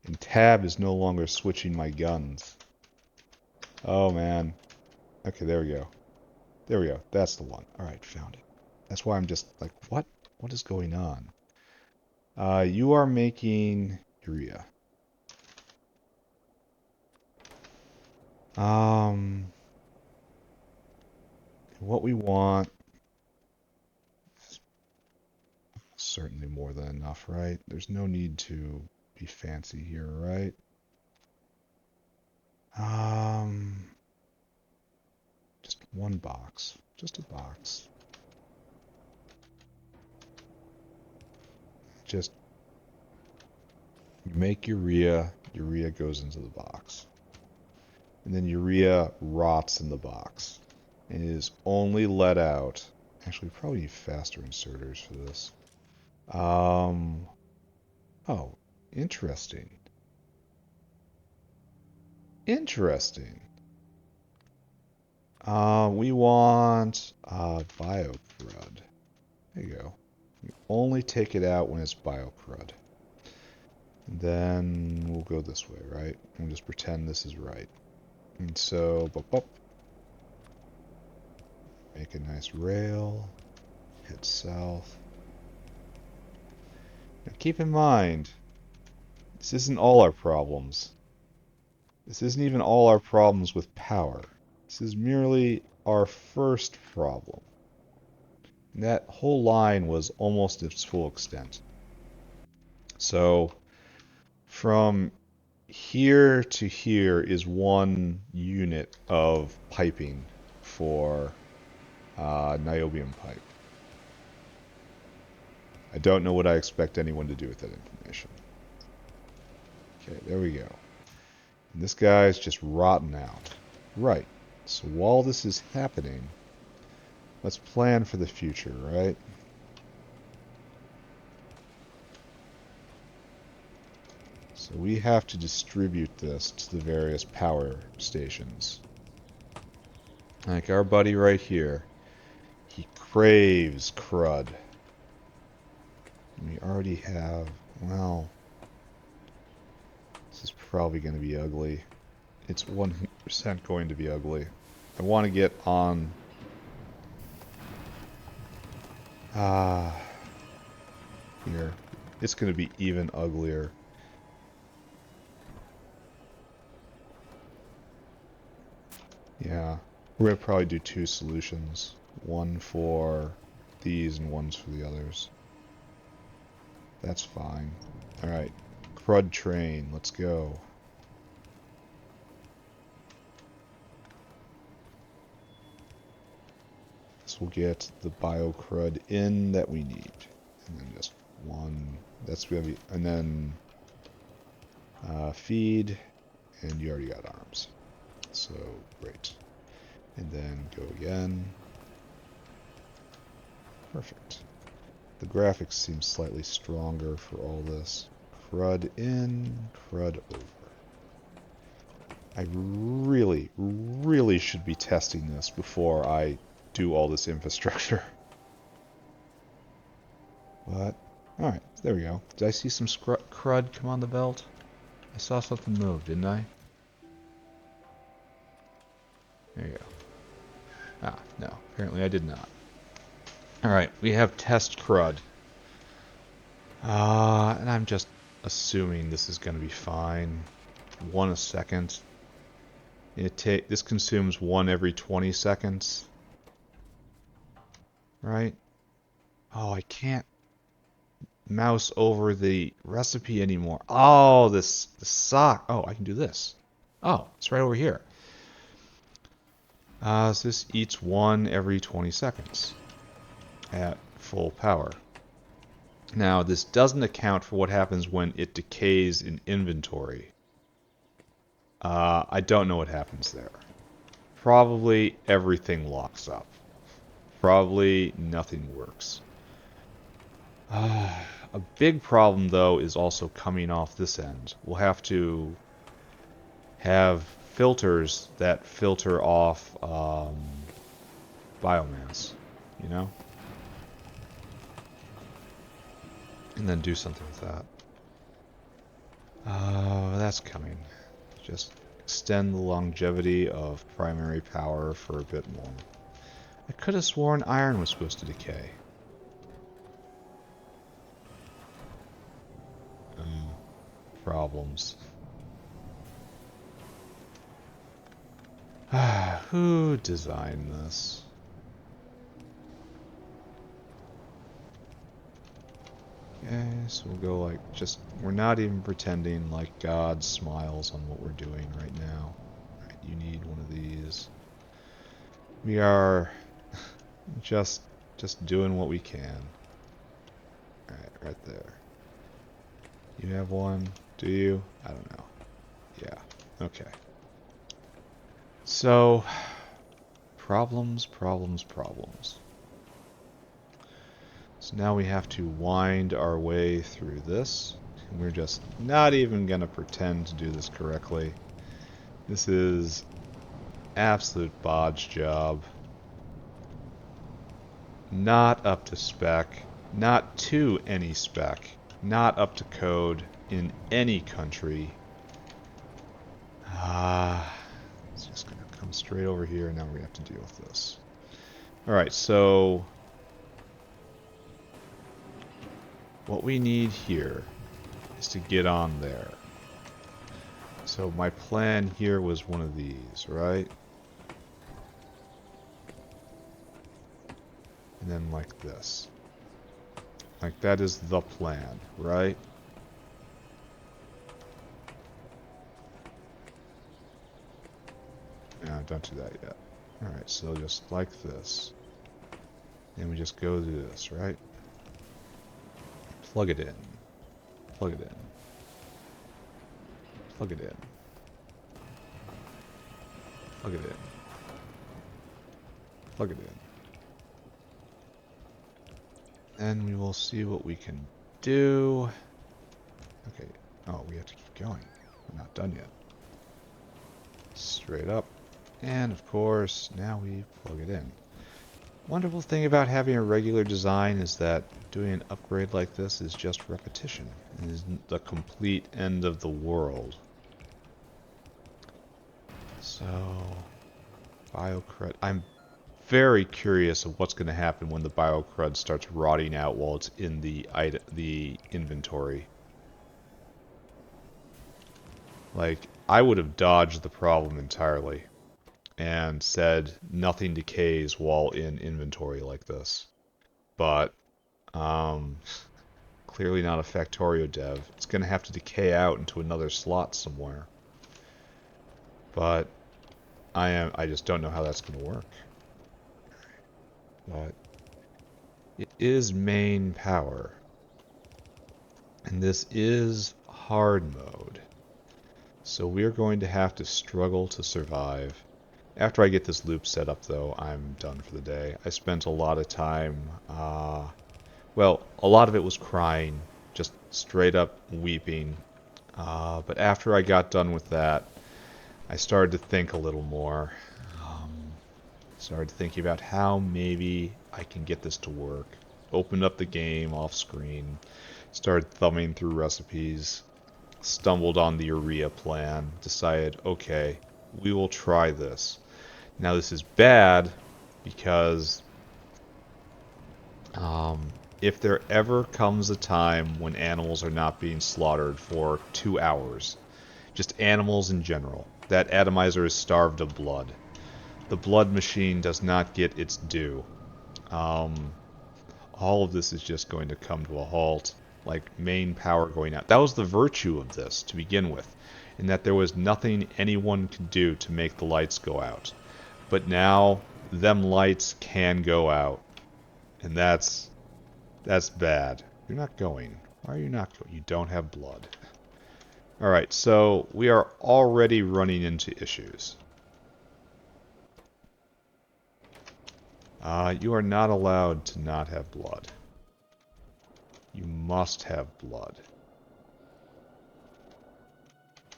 Speaker 1: And tab is no longer switching my guns. Oh man. Okay, there we go. There we go. That's the one. Alright, found it. That's why I'm just like, what? What is going on? You are making urea. What we want is certainly more than enough, right? There's no need to be fancy here, right? Just one box. Just a box. Just you make urea, urea goes into the box. And then urea rots in the box. And it is only let out. Actually, we probably need faster inserters for this. Oh, interesting. Interesting. We want biocrud. There you go. We only take it out when it's biocrud. And then we'll go this way, right? And just pretend this is right. And so, make a nice rail. Head south. Now keep in mind, this isn't all our problems. This isn't even all our problems with power. This is merely our first problem. And that whole line was almost its full extent. So from here to here is one unit of piping for niobium pipe. I don't know what I expect anyone to do with that information. Okay, there we go. And this guy's just rotting out. Right. So while this is happening, let's plan for the future, right? So we have to distribute this to the various power stations. Like our buddy right here. He craves crud. And we already have, well, this is probably going to be ugly. It's 100% going to be ugly. I want to get on here. It's going to be even uglier. Yeah, we're going to probably do two solutions. One for these and one's for the others. That's fine. Alright, crud train, let's go. This will get the bio crud in that we need. And then just one, that's going to be, and then feed, and you already got arms. So, great. And then go again. Perfect. The graphics seem slightly stronger for all this. Crud in, crud over. I really, really should be testing this before I do all this infrastructure. But, alright, there we go. Did I see some crud come on the belt? I saw something move, didn't I? There you go. Ah, no. Apparently I did not. Alright, we have test crud. And I'm just assuming this is going to be fine. 1 a second. This consumes 1 every 20 seconds. Right? Oh, I can't mouse over the recipe anymore. Oh, the sock. Oh, I can do this. Oh, it's right over here. So this eats 1 every 20 seconds at full power. Now, this doesn't account for what happens when it decays in inventory. I don't know what happens there. Probably everything locks up. Probably nothing works. A big problem, though, is also coming off this end. We'll have to have filters that filter off biomass, you know? And then do something with that. That's coming. Just extend the longevity of primary power for a bit more. I could have sworn iron was supposed to decay. Problems. Who designed this? Okay, so we'll go like we're not even pretending like God smiles on what we're doing right now. Right, you need one of these. We are just doing what we can. Alright, right there. You have one, do you? I don't know. Yeah, okay. So, problems. So now we have to wind our way through this. And we're just not even going to pretend to do this correctly. This is absolute bodge job. Not up to spec. Not to any spec. Not up to code in any country. It's just going to come straight over here, and now we have to deal with this. Alright, so what we need here is to get on there. So my plan here was one of these, right? and then like this. Like that is the plan, right? No, don't do that yet. Alright, so just like this. And we just go do this, right? Plug it in. Plug it in. Plug it in. Plug it in. Plug it in. And we will see what we can do. Okay. Oh, we have to keep going. We're not done yet. Straight up. And of course, now we plug it in. Wonderful thing about having a regular design is that doing an upgrade like this is just repetition. It isn't the complete end of the world. So, biocrud. I'm very curious of what's going to happen when the biocrud starts rotting out while it's in the inventory. Like, I would have dodged the problem entirely and said nothing decays while in inventory like this. But, clearly not a Factorio dev. It's going to have to decay out into another slot somewhere. But I just don't know how that's going to work. But it is main power. And this is hard mode. So we're going to have to struggle to survive. After I get this loop set up, though, I'm done for the day. I spent a lot of time, well, a lot of it was crying, just straight up weeping. But after I got done with that, I started to think a little more. Started thinking about how maybe I can get this to work. Opened up the game off screen, started thumbing through recipes, stumbled on the urea plan, decided, okay, we will try this. Now this is bad because if there ever comes a time when animals are not being slaughtered for 2 hours, just animals in general, that atomizer is starved of blood. The blood machine does not get its due. All of this is just going to come to a halt, like main power going out. That was the virtue of this to begin with, in that there was nothing anyone could do to make the lights go out. But now, them lights can go out, and that's bad. You're not going. Why are you not going? You don't have blood. Alright, so we are already running into issues. You are not allowed to not have blood. You must have blood.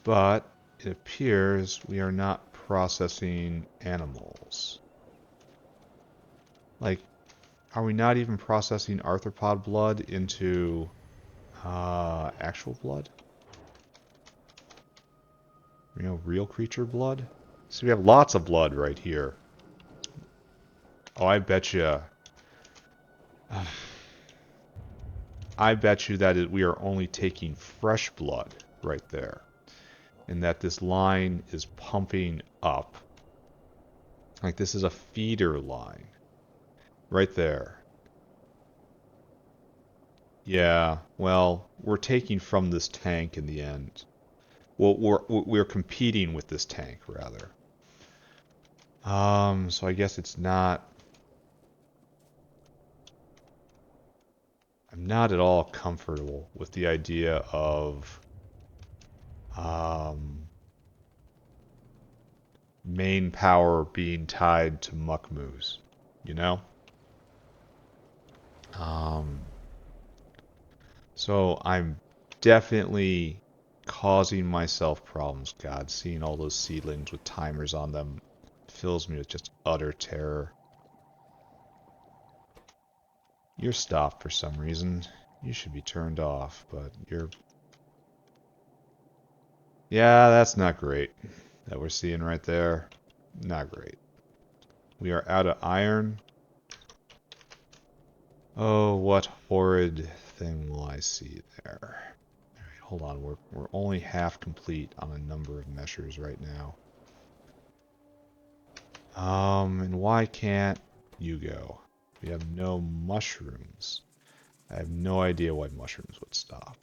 Speaker 1: But it appears we are not processing animals. Like, are we not even processing arthropod blood into actual blood? You know, real creature blood? So we have lots of blood right here. Oh, I bet you. I bet you that we are only taking fresh blood right there. And that this line is pumping up. Like this is a feeder line. Right there. Yeah, well, we're taking from this tank in the end. Well, we're competing with this tank, rather. So I guess it's not... I'm not at all comfortable with the idea of main power being tied to muck moose, you know? So I'm definitely causing myself problems. God, seeing all those seedlings with timers on them fills me with just utter terror. You're stopped for some reason. You should be turned off, but you're... Yeah, that's not great. That we're seeing right there. Not great. We are out of iron. Oh, what horrid thing will I see there? Alright, hold on. We're only half complete on a number of measures right now. And why can't you go? We have no mushrooms. I have no idea why mushrooms would stop.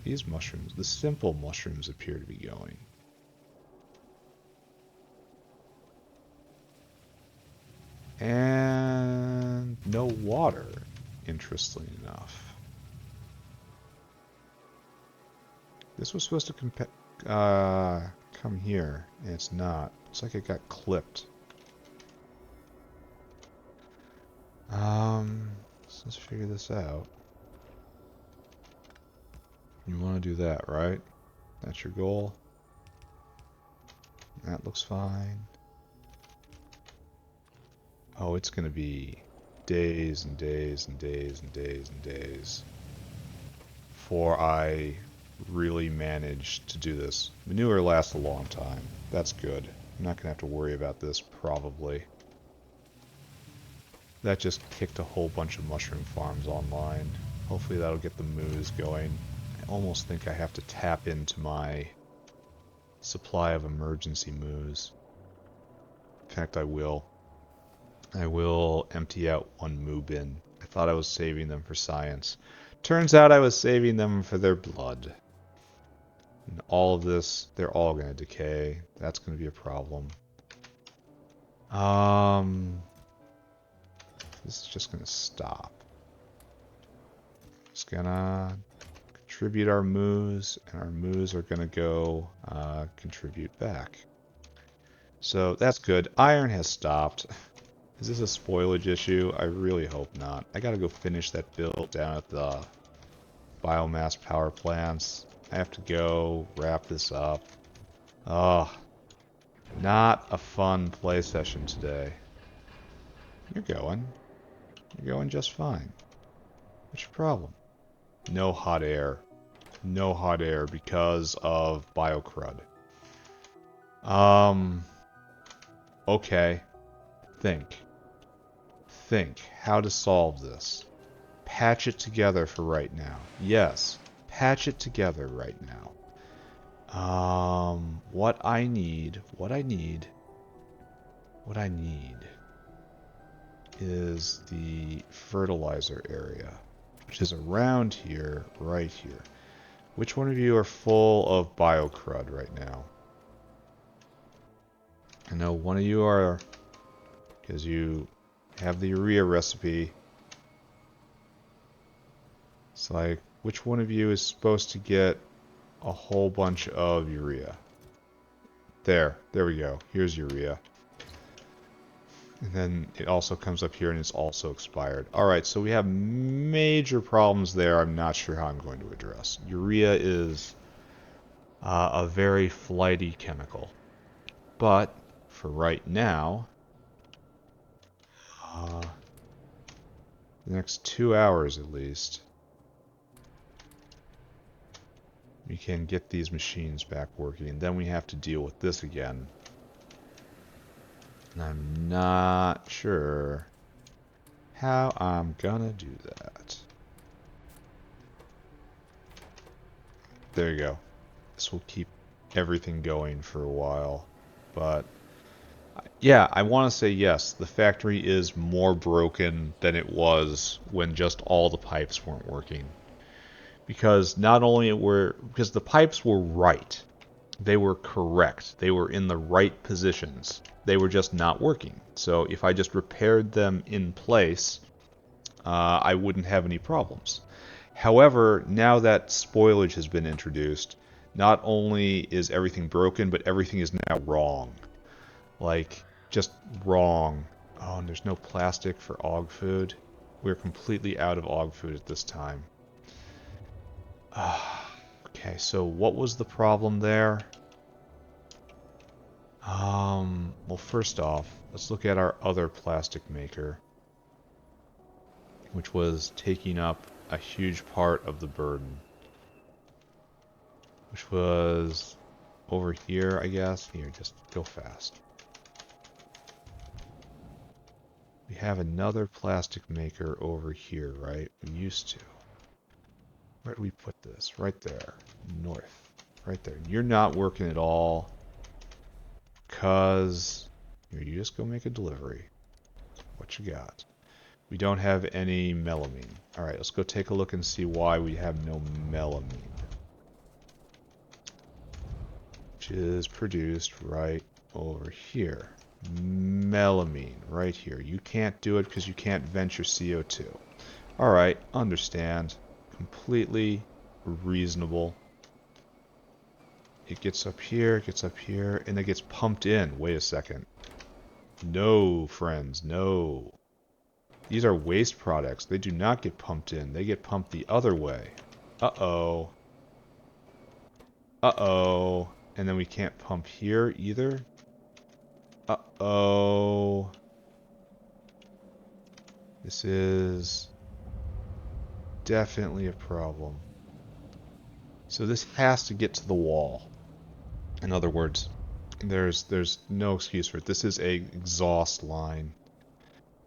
Speaker 1: These mushrooms, the simple mushrooms, appear to be going. And no water, interestingly enough. This was supposed to come here, and it's not. It's like it got clipped. So let's figure this out. You want to do that, right? That's your goal. That looks fine. Oh, it's going to be days and days and days and days and days before I really manage to do this. Manure lasts a long time. That's good. I'm not going to have to worry about this, probably. That just kicked a whole bunch of mushroom farms online. Hopefully that'll get the moos going. I almost think I have to tap into my supply of emergency moos. In fact, I will. I will empty out one moo bin. I thought I was saving them for science. Turns out I was saving them for their blood. And all of this, they're all going to decay. That's going to be a problem. This is just going to stop. Just going to contribute our moos, and our moos are going to go contribute back. So that's good. Iron has stopped. Is this a spoilage issue? I really hope not. I gotta go finish that build down at the biomass power plants. I have to go wrap this up. Oh, not a fun play session today. You're going just fine. What's your problem? No hot air. No hot air because of biocrud. Okay. Think how to solve this. Patch it together for right now. Yes, patch it together right now. What I need is the fertilizer area, which is around here, right here. Which one of you are full of biocrud right now? I know one of you are, because you have the urea recipe. It's like, which one of you is supposed to get a whole bunch of urea? There we go. Here's urea. And then it also comes up here and it's also expired. Alright, so we have major problems there I'm not sure how I'm going to address. Urea is a very flighty chemical. But for right now, the next 2 hours at least, we can get these machines back working, and then we have to deal with this again. And I'm not sure how I'm gonna do that. There you go. This will keep everything going for a while. But yeah, I want to say yes, the factory is more broken than it was when just all the pipes weren't working. Because because the pipes were right. They were correct. They were in the right positions. They were just not working. So if I just repaired them in place, I wouldn't have any problems. However, now that spoilage has been introduced, not only is everything broken, but everything is now wrong. Like, just wrong. Oh, and there's no plastic for og food. We're completely out of og food at this time. Okay, so what was the problem there? Well, first off, let's look at our other plastic maker, which was taking up a huge part of the burden. Which was over here, I guess. Here, just go fast. We have another plastic maker over here, right? We used to. Where do we put this? Right there. North. Right there. You're not working at all. because here, you just go make a delivery. What you got? We don't have any melamine. Alright, let's go take a look and see why we have no melamine. Which is produced right over here. Melamine, right here. You can't do it because you can't vent your CO2. Alright, understand. Completely reasonable. It gets up here, and it gets pumped in. Wait a second. No, friends, no. These are waste products. They do not get pumped in. They get pumped the other way. Uh-oh. Uh-oh. And then we can't pump here either. Uh-oh. This is definitely a problem. So this has to get to the wall. In other words, there's no excuse for it. This is a exhaust line.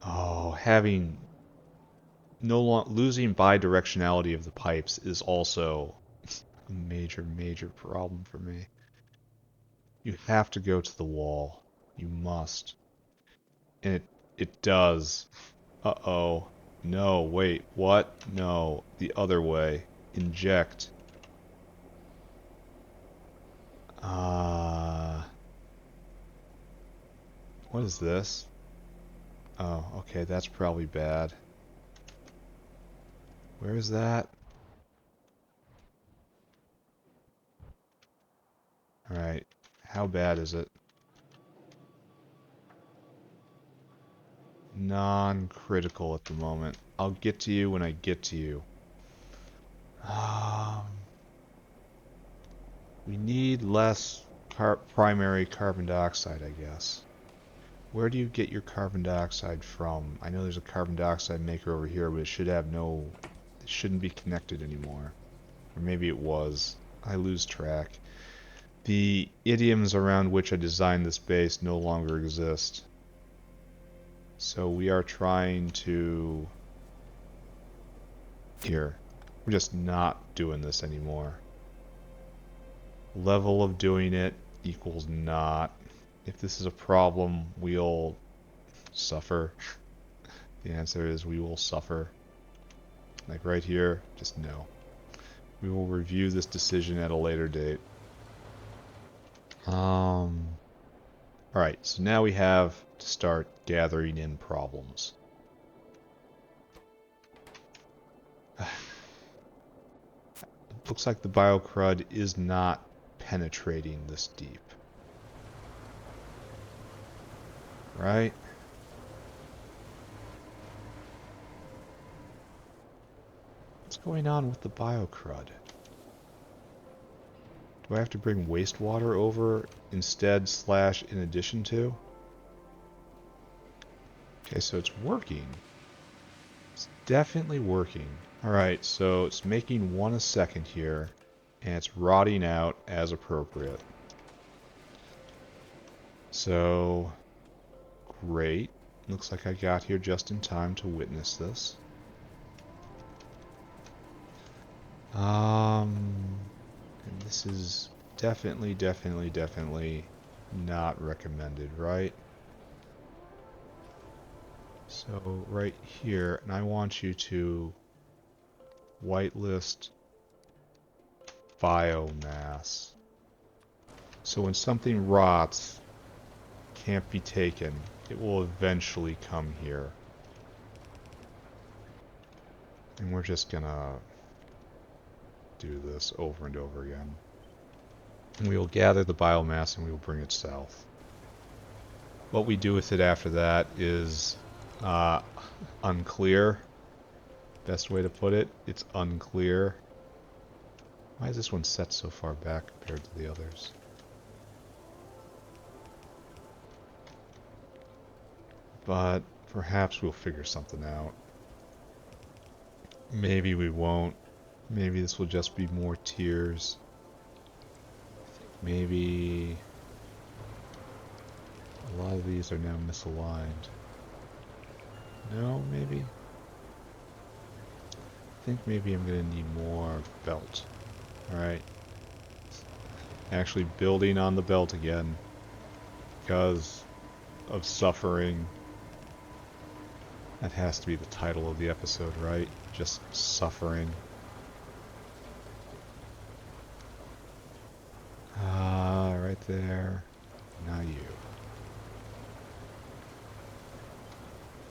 Speaker 1: Oh, losing bidirectionality of the pipes is also a major problem for me. You have to go to the wall. You must. And it does. Uh-oh. No, wait, what? No, the other way. Inject. What is this? Oh, okay, that's probably bad. Where is that? Alright, how bad is it? Non-critical at the moment. I'll get to you when I get to you. We need less primary carbon dioxide, I guess. Where do you get your carbon dioxide from? I know there's a carbon dioxide maker over here, but it shouldn't be connected anymore. Or maybe it was. I lose track. The idioms around which I designed this base no longer exist. So we are trying to... Here. We're just not doing this anymore. Level of doing it equals not. If this is a problem, we'll suffer. The answer is we will suffer. Like right here, just no. We will review this decision at a later date. Alright, so now we have to start gathering in problems. Looks like the biocrud is not penetrating this deep. Right? What's going on with the biocrud? Do I have to bring wastewater over instead / in addition to? Okay, so it's working. It's definitely working. Alright, so it's making 1 a second here, and it's rotting out as appropriate. So, great. Looks like I got here just in time to witness this. And this is definitely not recommended, right? So right here, and I want you to whitelist biomass. So when something rots, can't be taken, it will eventually come here. And we're just gonna do this over and over again. And we will gather the biomass and we will bring it south. What we do with it after that is unclear. Best way to put it, it's unclear. Why is this one set so far back compared to the others? But perhaps we'll figure something out. Maybe we won't. Maybe this will just be more tiers. Maybe a lot of these are now misaligned. No, maybe? I think maybe I'm going to need more belt. Alright. Actually building on the belt again. because of suffering. That has to be the title of the episode, right? Just suffering. Right there. Now you.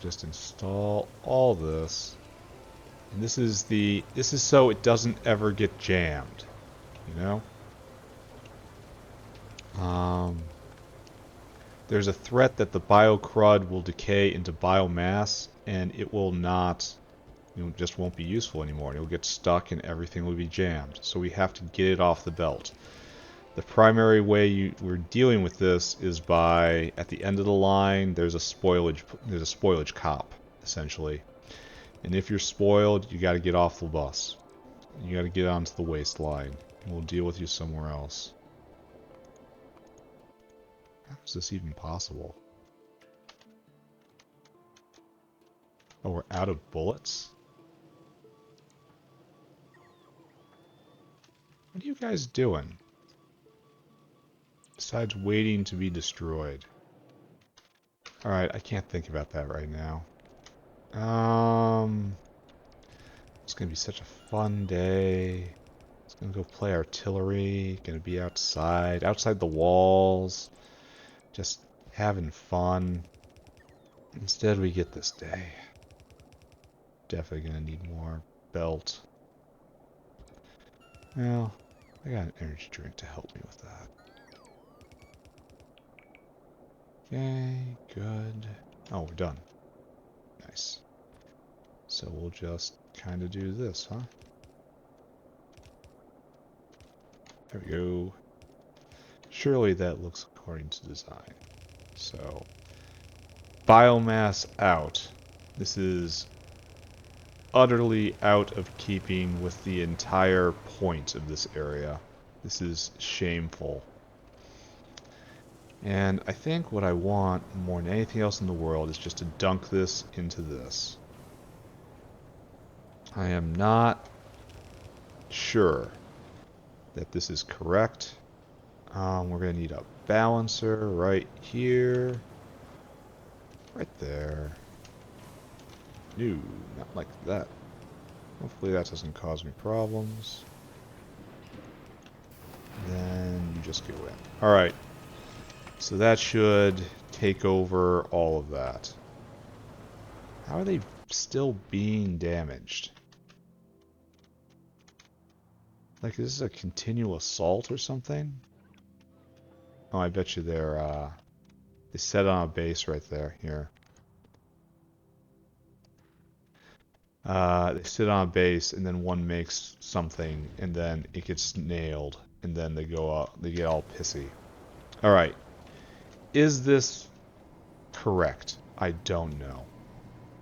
Speaker 1: Just install all this. And this is so it doesn't ever get jammed. You know? There's a threat that the biocrud will decay into biomass, and it will not, just won't be useful anymore. It will get stuck and everything will be jammed. So we have to get it off the belt. The primary way we're dealing with this is by, at the end of the line, there's a spoilage cop, essentially. And if you're spoiled, you got to get off the bus. You got to get onto the waste line. And we'll deal with you somewhere else. How is this even possible? Oh, we're out of bullets? What are you guys doing? Besides waiting to be destroyed. Alright, I can't think about that right now. It's gonna be such a fun day. It's gonna go play artillery. Gonna be outside the walls. Just having fun. Instead, we get this day. Definitely gonna need more belt. Well, I got an energy drink to help me with that. Okay, good. Oh, we're done. Nice. So we'll just kind of do this, huh? There we go. Surely that looks according to design. So, biomass out. This is utterly out of keeping with the entire point of this area. This is shameful. And I think what I want more than anything else in the world is just to dunk this into this. I am not sure that this is correct. We're going to need a balancer right here. Right there. No, not like that. Hopefully that doesn't cause me problems. Then you just go in. Alright. So that should take over all of that. How are they still being damaged? Like, is this a continual assault or something? Oh, I bet you they're, they set on a base right there. Here. They sit on a base, and then one makes something, and then it gets nailed, and then they go out, they get all pissy. Alright. Is this correct? I don't know.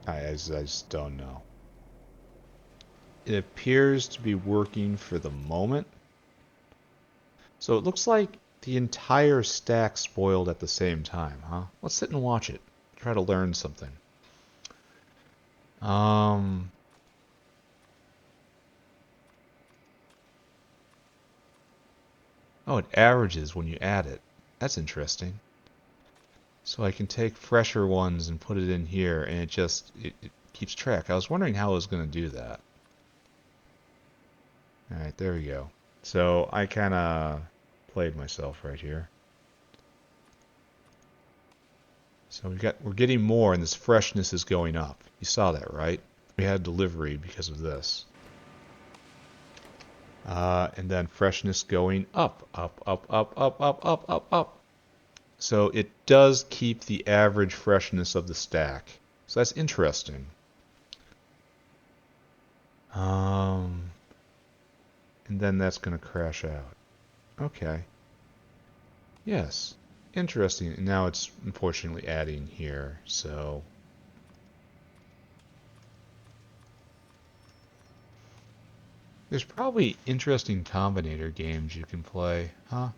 Speaker 1: I just don't know. It appears to be working for the moment. So it looks like the entire stack spoiled at the same time, huh? Let's sit and watch it. Try to learn something. Oh, it averages when you add it. That's interesting. So I can take fresher ones and put it in here, and it keeps track. I was wondering how I was going to do that. Alright, there we go. So I kind of played myself right here. So we're getting more, and this freshness is going up. You saw that, right? We had delivery because of this. And then freshness going up, up, up, up, up, up, up, up, up. So it does keep the average freshness of the stack. So that's interesting. And then that's going to crash out. Okay. Yes. Interesting. And now it's unfortunately adding here, so... There's probably interesting combinator games you can play, huh?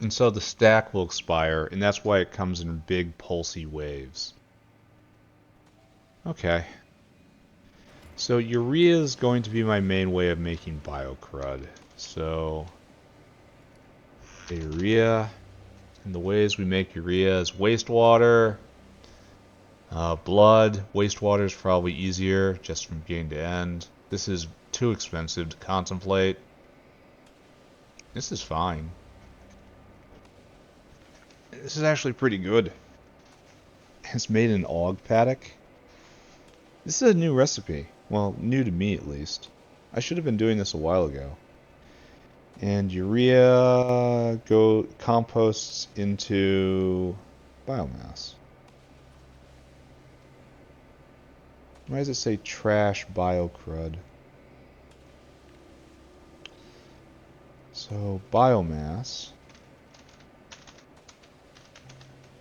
Speaker 1: And so the stack will expire, and that's why it comes in big pulsy waves. Okay. So urea is going to be my main way of making biocrud. So urea, And the ways we make urea is wastewater, blood. Wastewater is probably easier, just from beginning to end. This is too expensive to contemplate. This is fine. This is actually pretty good. It's made in Og paddock. This is a new recipe. Well, new to me at least. I should have been doing this a while ago. And urea composts into biomass. Why does it say trash biocrud? So biomass.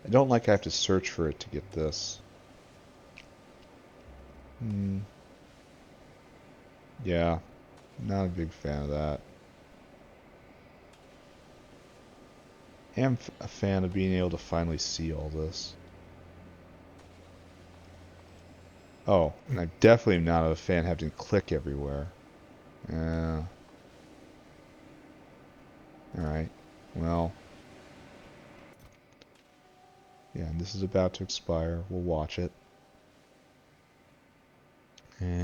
Speaker 1: I don't like I have to search for it to get this. Yeah, not a big fan of that. Am a fan of being able to finally see all this. Oh, and I'm definitely not a fan of having to click everywhere. Yeah. Alright, well. Yeah, and this is about to expire. We'll watch it. And...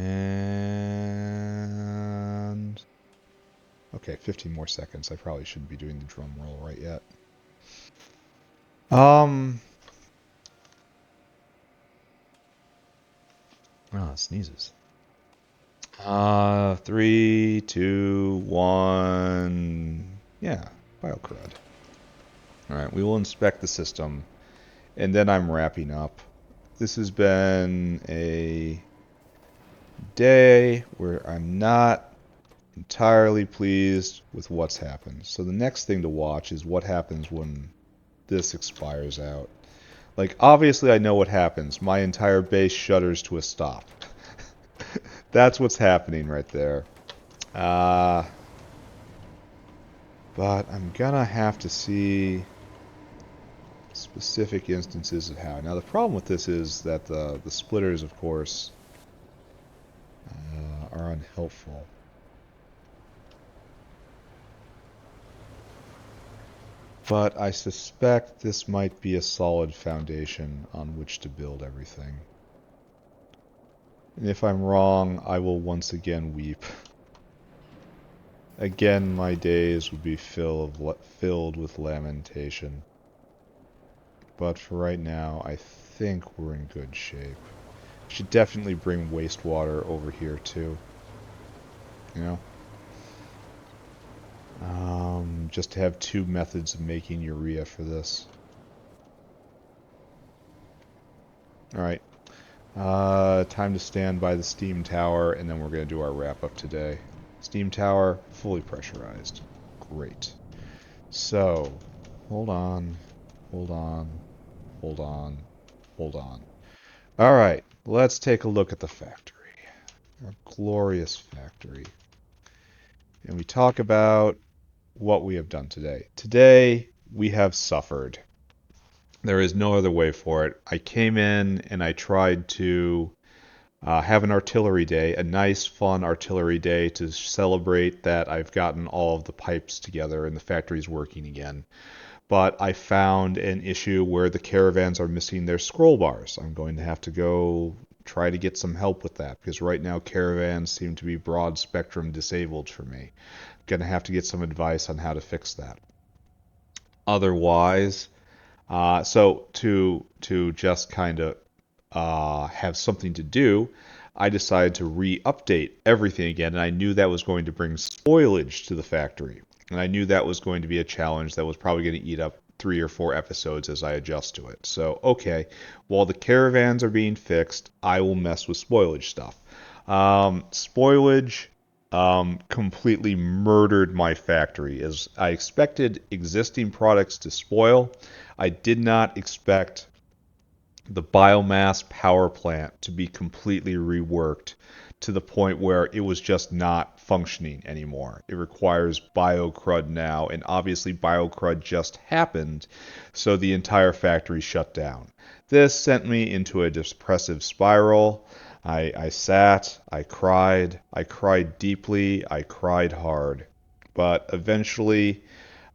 Speaker 1: okay, 15 more seconds. I probably shouldn't be doing the drum roll right yet. Oh, it sneezes. 3, 2, 1. Yeah, biocrud. Alright, we will inspect the system. And then I'm wrapping up. This has been a day where I'm not entirely pleased with what's happened. So the next thing to watch is what happens when this expires out. Like, obviously I know what happens. My entire base shudders to a stop. That's what's happening right there. But I'm gonna have to see specific instances of how. Now the problem with this is that the splitters, of course, are unhelpful. But I suspect this might be a solid foundation on which to build everything. And if I'm wrong, I will once again weep. Again, my days would be filled with lamentation. But for right now, I think we're in good shape. Should definitely bring wastewater over here too. You know? Just to have two methods of making urea for this. Alright. Time to stand by the steam tower, and then we're going to do our wrap-up today. Steam tower, fully pressurized. Great. So, hold on, hold on, hold on, hold on. Alright, let's take a look at the factory. Our glorious factory. And we talk about what we have done today. Today, we have suffered. There is no other way for it. I came in and I tried to have an artillery day, a nice, fun artillery day to celebrate that I've gotten all of the pipes together and the factory's working again. But I found an issue where the caravans are missing their scroll bars. I'm going to have to go try to get some help with that, because right now caravans seem to be broad spectrum disabled for me. I'm going to have to get some advice on how to fix that. Otherwise, so to just kind of have something to do, I decided to re-update everything again, and I knew that was going to bring spoilage to the factory. And I knew that was going to be a challenge that was probably going to eat up 3 or 4 episodes as I adjust to it. So, okay, while the caravans are being fixed, I will mess with spoilage stuff. Spoilage completely murdered my factory. As I expected existing products to spoil, I did not expect the biomass power plant to be completely reworked to the point where it was just not functioning anymore. It requires biocrud now, and obviously biocrud just happened, so the entire factory shut down. This sent me into a depressive spiral. I sat, I cried deeply, I cried hard. But eventually,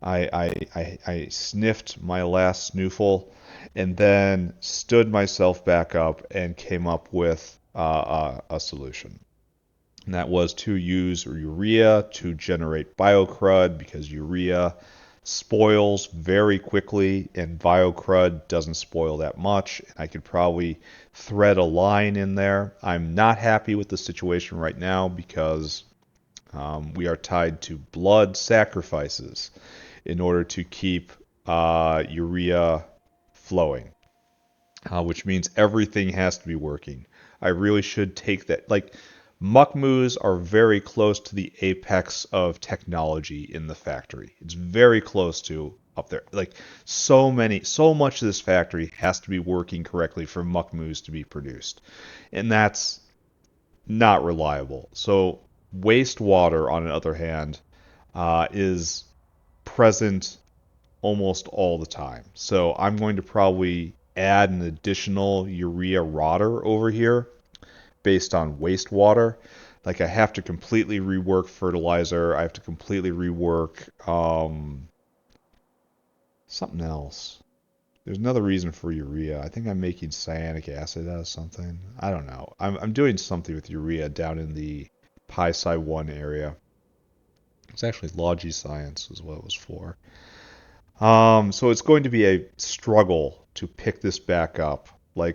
Speaker 1: I sniffed my last snoofle and then stood myself back up and came up with a solution. And that was to use urea to generate biocrud because urea spoils very quickly and biocrud doesn't spoil that much. I could probably thread a line in there. I'm not happy with the situation right now because we are tied to blood sacrifices in order to keep urea flowing, which means everything has to be working. I really should take that. Like, muck moos are very close to the apex of technology in the factory. It's very close to up there. Like, so much of this factory has to be working correctly for muck moos to be produced. And that's not reliable. So, wastewater, on the other hand, is present almost all the time. So I'm going to probably add an additional urea rotter over here based on wastewater. Like I have to completely rework fertilizer. I have to completely rework something else. There's another reason for urea. I think I'm making cyanic acid out of something. I don't know. I'm doing something with urea down in the Pi Psi 1 area. It's actually Logi Science is what it was for. So it's going to be a struggle to pick this back up. I'm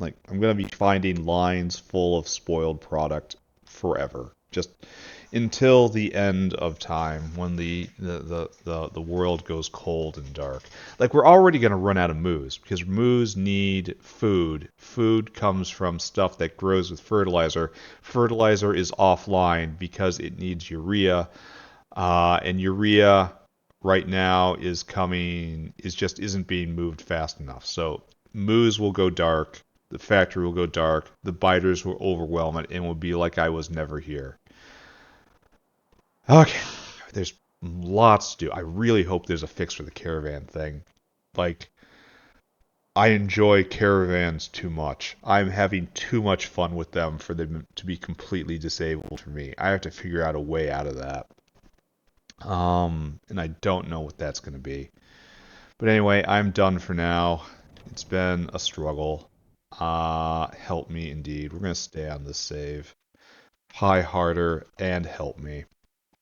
Speaker 1: going to be finding lines full of spoiled product forever, just until the end of time when the world goes cold and dark. Like we're already going to run out of moos because moos need food. Food comes from stuff that grows with fertilizer. Fertilizer is offline because it needs urea, and urea right now just isn't being moved fast enough. So moos will go dark, the factory will go dark, the biters will overwhelm it, and will be like I was never here. Okay, there's lots to do. I really hope there's a fix for the caravan thing. Like, I enjoy caravans too much. I'm having too much fun with them for them to be completely disabled for me. I have to figure out a way out of that. And I don't know what that's going to be. But anyway, I'm done for now. It's been a struggle. Help me indeed. We're going to stay on this save. Pie harder and help me.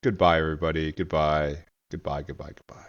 Speaker 1: Goodbye, everybody. Goodbye. Goodbye, goodbye, goodbye.